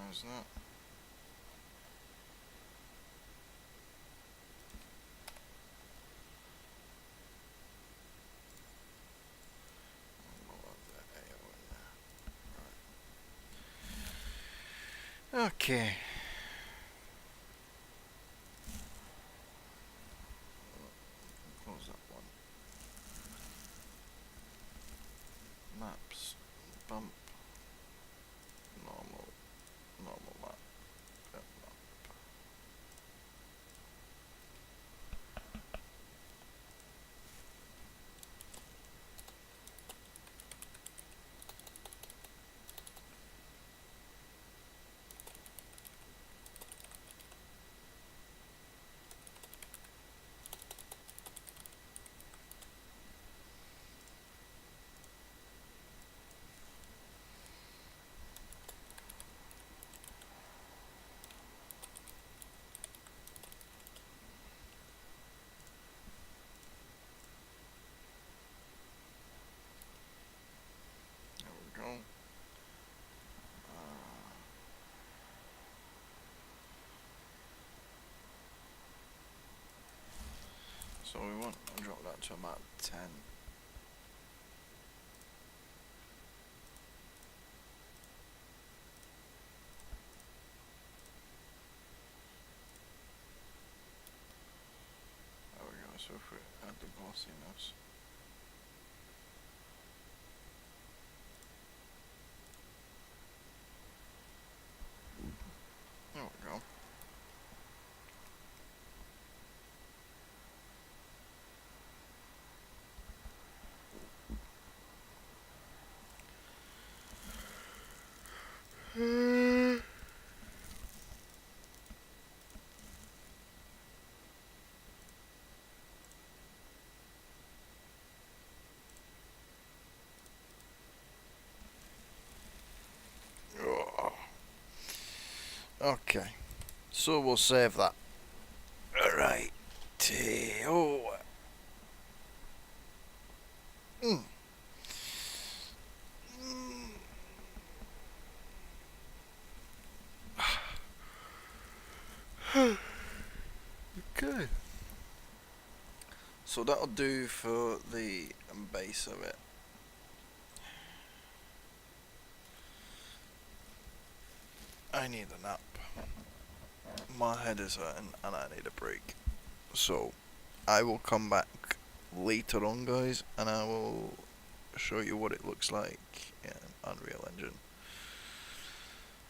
S1: There's that. Okay. Close that one. Maps. Bump. Normal. Normal map. Map. So we want to drop that to about 10. Okay, so we'll save that. Alright. Oh. Mm. Okay. So that'll do for the base of it. I need a nap. My head is hurting and I need a break. So I will come back later on, guys, and I will show you what it looks like in Unreal Engine.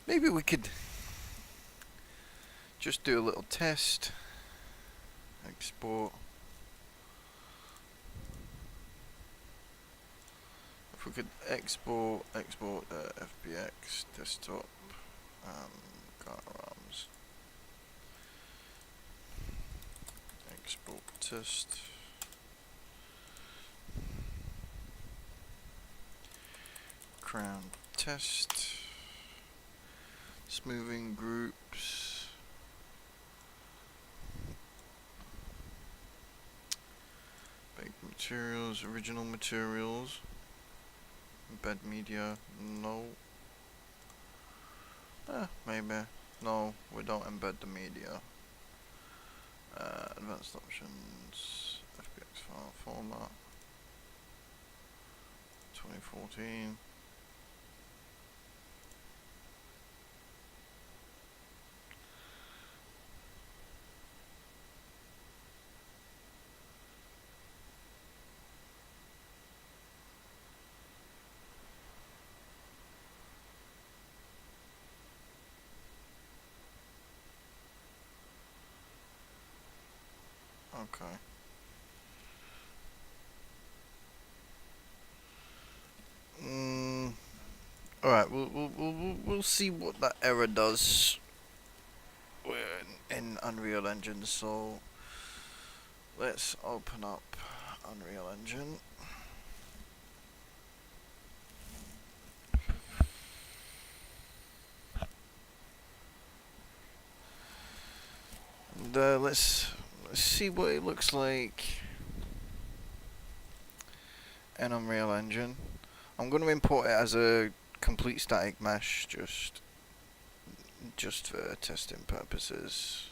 S1: Maybe we could just do a little test. Export. If we could export FBX desktop arms. Export test. Crown test. Smoothing groups. Baked materials, original materials. Embed media, no. Maybe. No, we don't embed the media. Advanced options, FBX file format, 2014. Okay. Alright, we'll see what that error does in Unreal Engine. So let's open up Unreal Engine. And let's see what it looks like in Unreal Engine. I'm going to import it as a complete static mesh, just for testing purposes.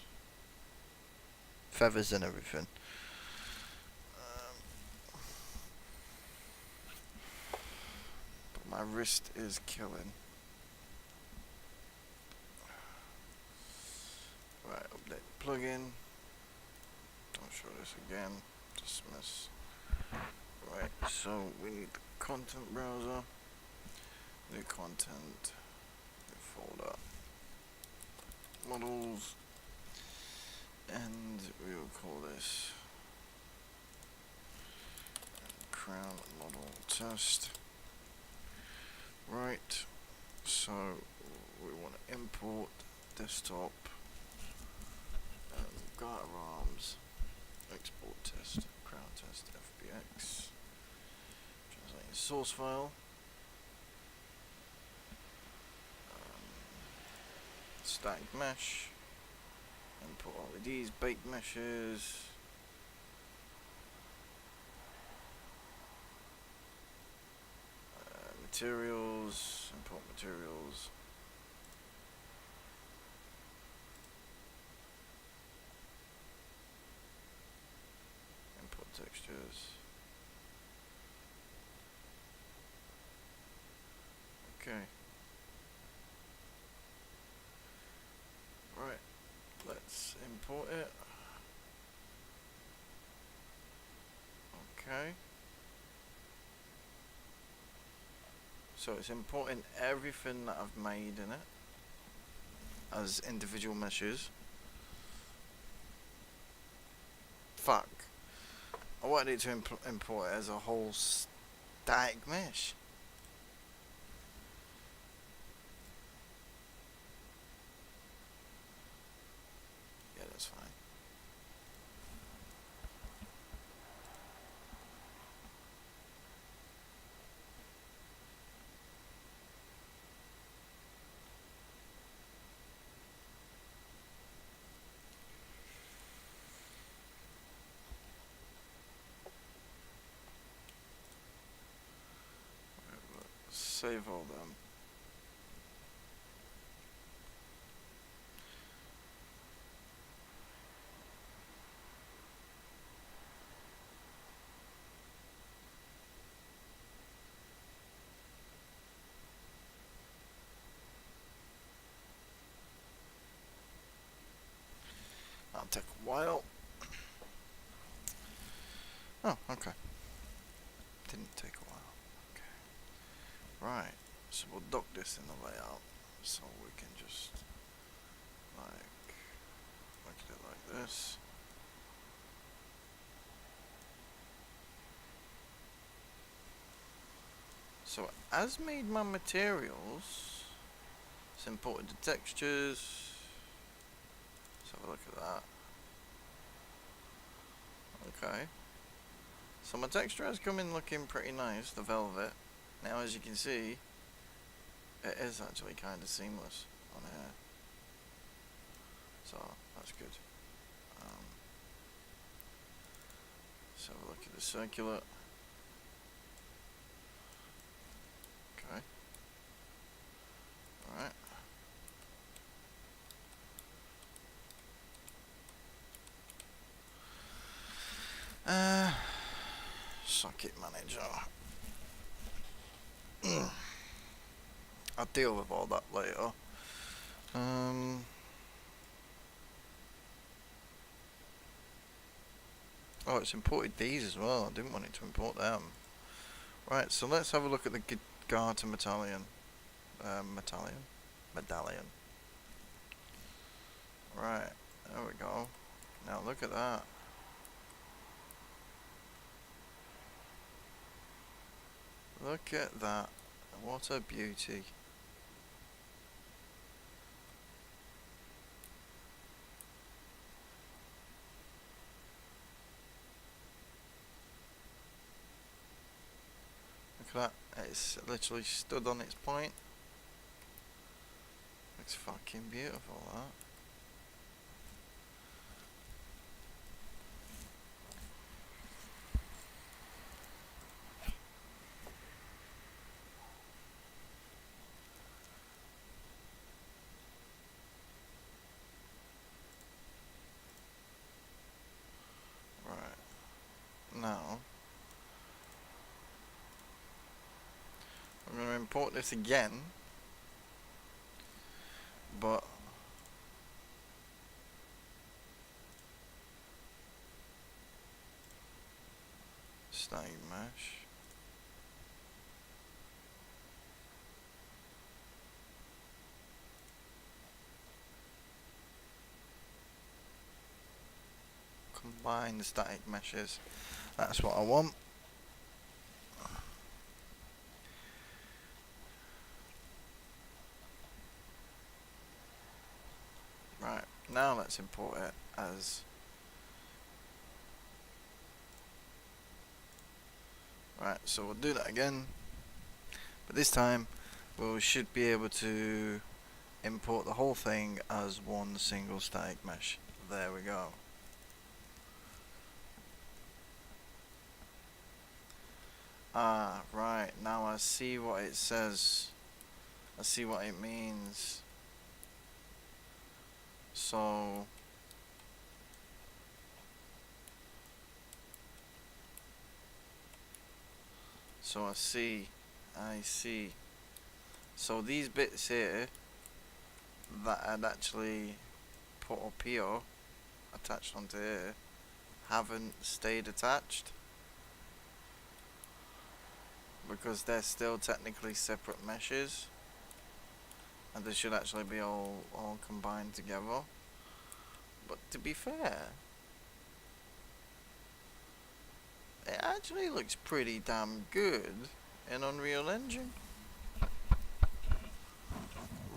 S1: Feathers and everything. But my wrist is killing. Right, update plugin. Don't show this again. Dismiss. Right, so we need the content browser. New content. New folder. Models. And we will call this crown model test. Right, so we want to import desktop garter arms, export test, crown test, FBX, translate source file, static mesh, import all of these baked meshes, materials, import materials, import textures. Okay. Right, let's import it. Okay. So it's importing everything that I've made in it as individual meshes. Fuck. I wanted it to import it as a whole static mesh. Yeah, that's fine. save all them. That'll take a while. Oh, okay. Didn't take a while. Okay. Right. So we'll duck this in the layout so we can just like look at it like this. So as made my materials, it's imported the textures. Let's have a look at that. Okay. So my texture has come in looking pretty nice, the velvet. Now as you can see, it is actually kind of seamless on here. So that's good. Let's have a look at the circular. Okay. Alright. Socket manager. I'll deal with all that later. Oh, it's imported these as well. I didn't want it to import them. Right, so let's have a look at the Garter medallion. Medallion. Right, there we go. Now look at that. Look at that. What a beauty. Look at that. It's literally stood on its point. Looks fucking beautiful, that. Now, I'm going to import this again, but static mesh. Combine the static meshes. That's what I want. Right, now let's import it as... Right, so we'll do that again. But this time, we should be able to import the whole thing as one single static mesh. There we go. Ah, right, now I see what it says. I see what it means. So I see. So these bits here that I'd actually put up here, attached onto here, haven't stayed attached because they're still technically separate meshes, and they should actually be all combined together. But to be fair, it actually looks pretty damn good in Unreal Engine.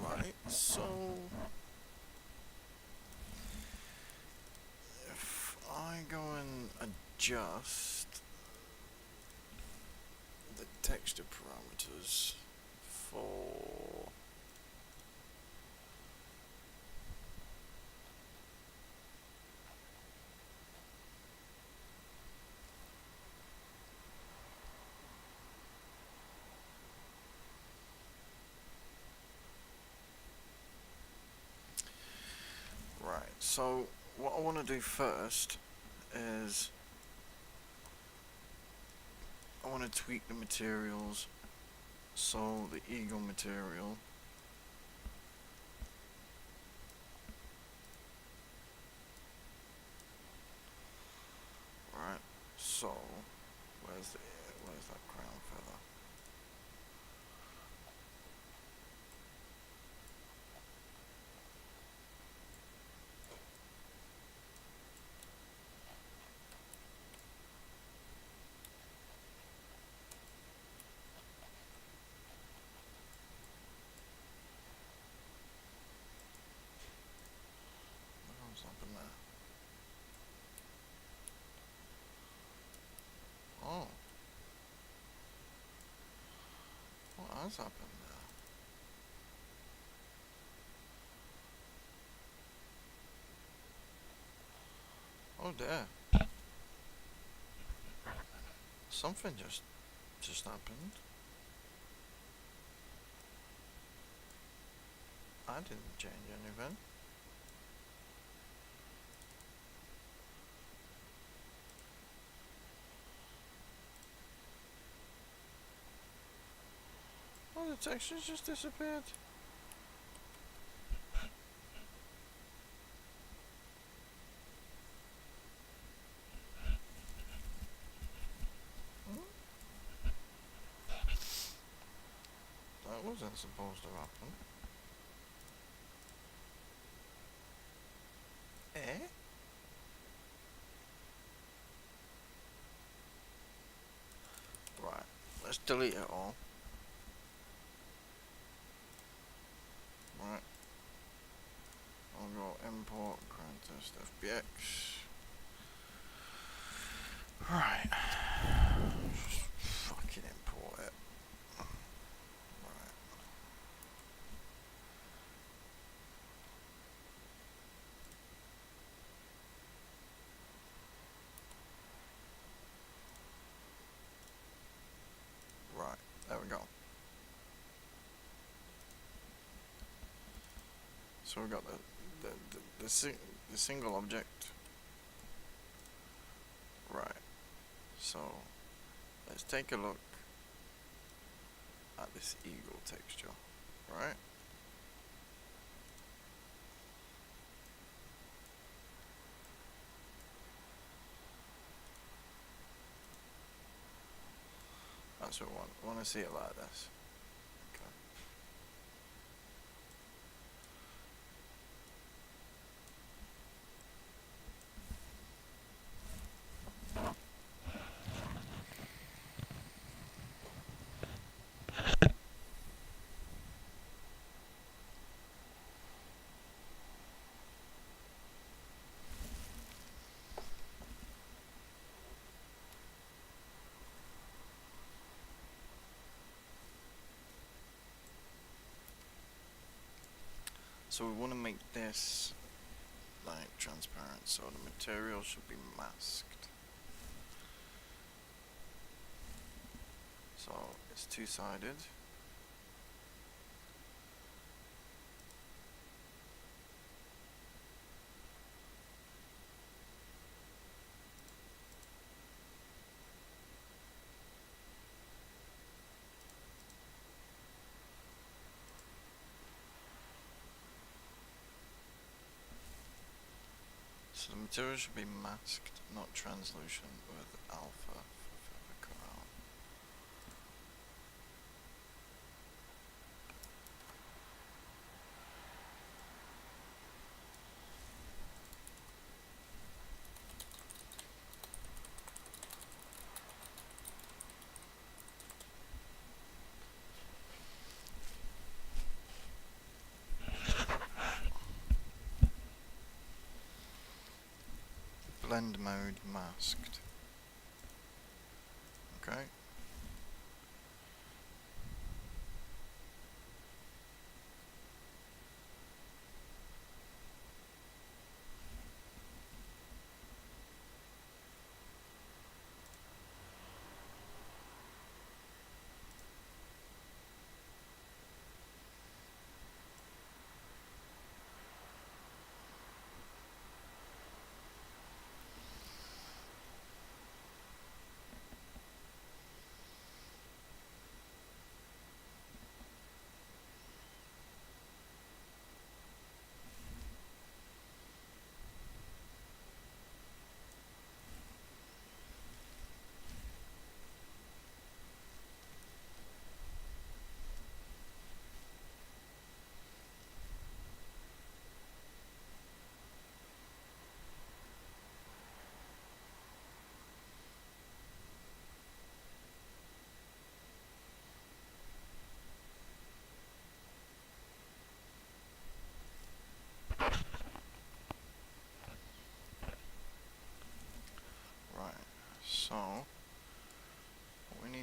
S1: Right, so if I go and adjust the texture parameters for So what I want to do first is I want to tweak the materials. So the eagle material, right? So where's that crown feather? What's up in there? Oh, what has happened there? Oh dear, something just happened. I didn't change anything. Oh, the textures just disappeared. That wasn't supposed to happen. Eh? Right, let's delete it all. Right, I'll go import grand test FBX. Right, just fucking import it. Right. Right, there we go. So we've got the single object. Right. So let's take a look at this eagle texture. Right. That's what I want to see it like this. Okay. So we want to make this like transparent, so the material should be masked. So it's two-sided. So the material should be masked, not translucent, with alpha for feather crown. Blend mode masked. Okay.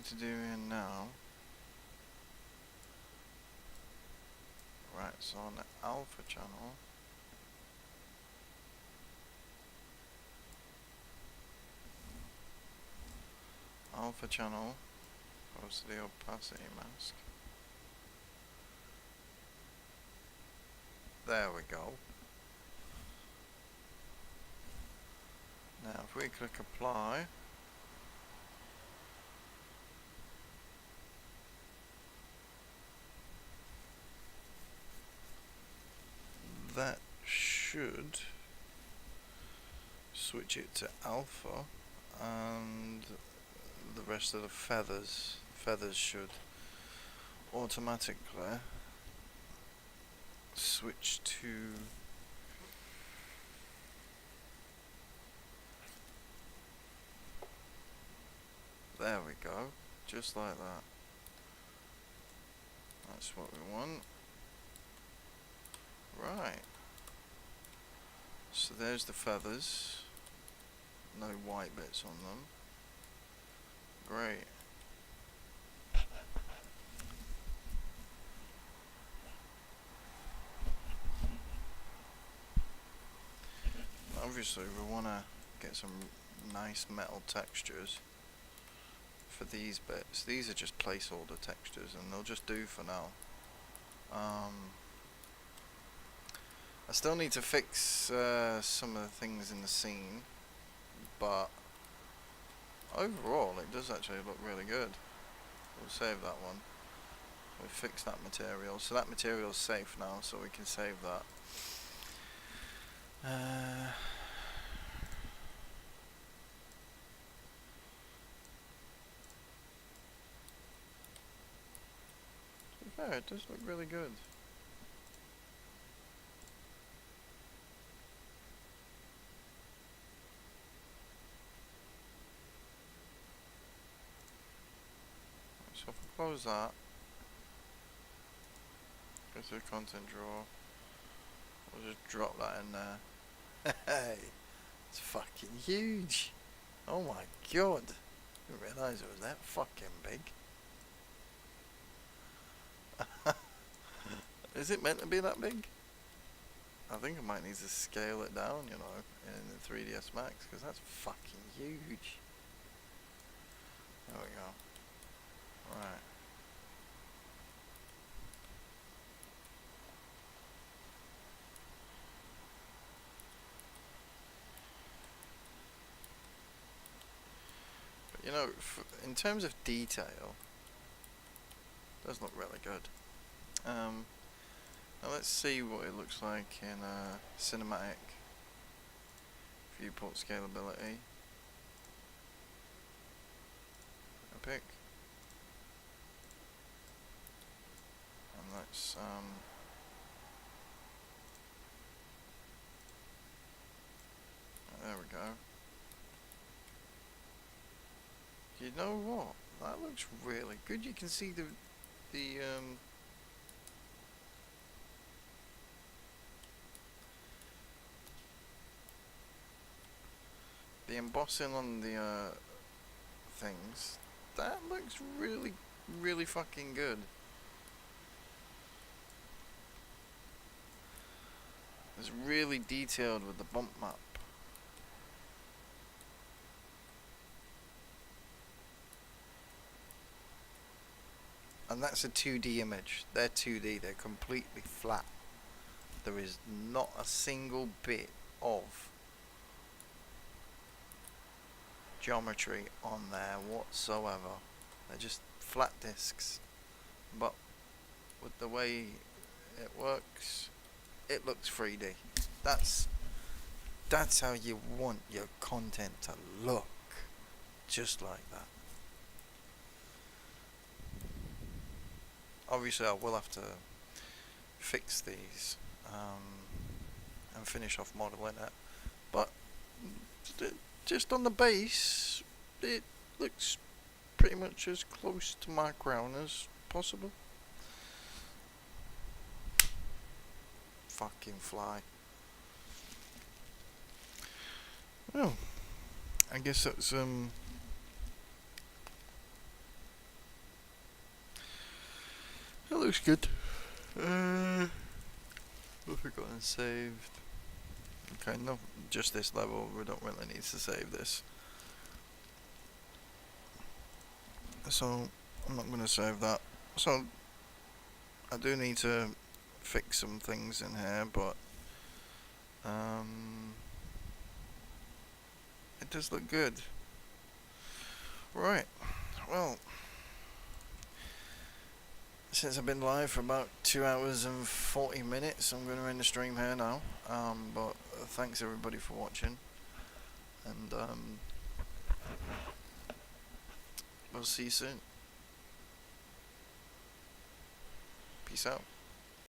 S1: need to do here now. Right, so on the alpha channel, goes to the opacity mask. There we go. Now if we click apply, that should switch it to alpha, and the rest of the feathers should automatically switch to there we go, just like that. That's what we want. Right, so there's the feathers, no white bits on them. Great. Obviously we want to get some nice metal textures for these bits. These are just placeholder textures and they'll just do for now. I still need to fix some of the things in the scene, but overall it does actually look really good. We'll save that one. We fixed that material, so that material is safe now, so we can save that. To be fair, it does look really good. So if we close that, go to the content drawer, we'll just drop that in there. Hey, it's fucking huge. Oh my god, I didn't realise it was that fucking big. Is it meant to be that big? I think I might need to scale it down, you know, in the 3ds Max, because that's fucking huge. There we go. Right. But you know, in terms of detail, it does look really good. Now let's see what it looks like in cinematic viewport scalability. Epic. And let's there we go. You know what? That looks really good. You can see the embossing on the things. That looks really, really fucking good. It's really detailed with the bump map. And that's a 2D image. They're 2D, they're completely flat. There is not a single bit of geometry on there whatsoever. They're just flat discs. But with the way it works, it looks 3D. That's how you want your content to look. Just like that. Obviously I will have to fix these and finish off modeling it, but just on the base it looks pretty much as close to my crown as possible. Fucking fly. Well, I guess that's looks good. What have we got unsaved? Okay, no, just this level. We don't really need to save this. So, I'm not going to save that. So, I do need to fix some things in here, but it does look good. Right, well, since I've been live for about 2 hours and 40 minutes, I'm going to end the stream here now. But thanks everybody for watching, and we'll see you soon. Peace out.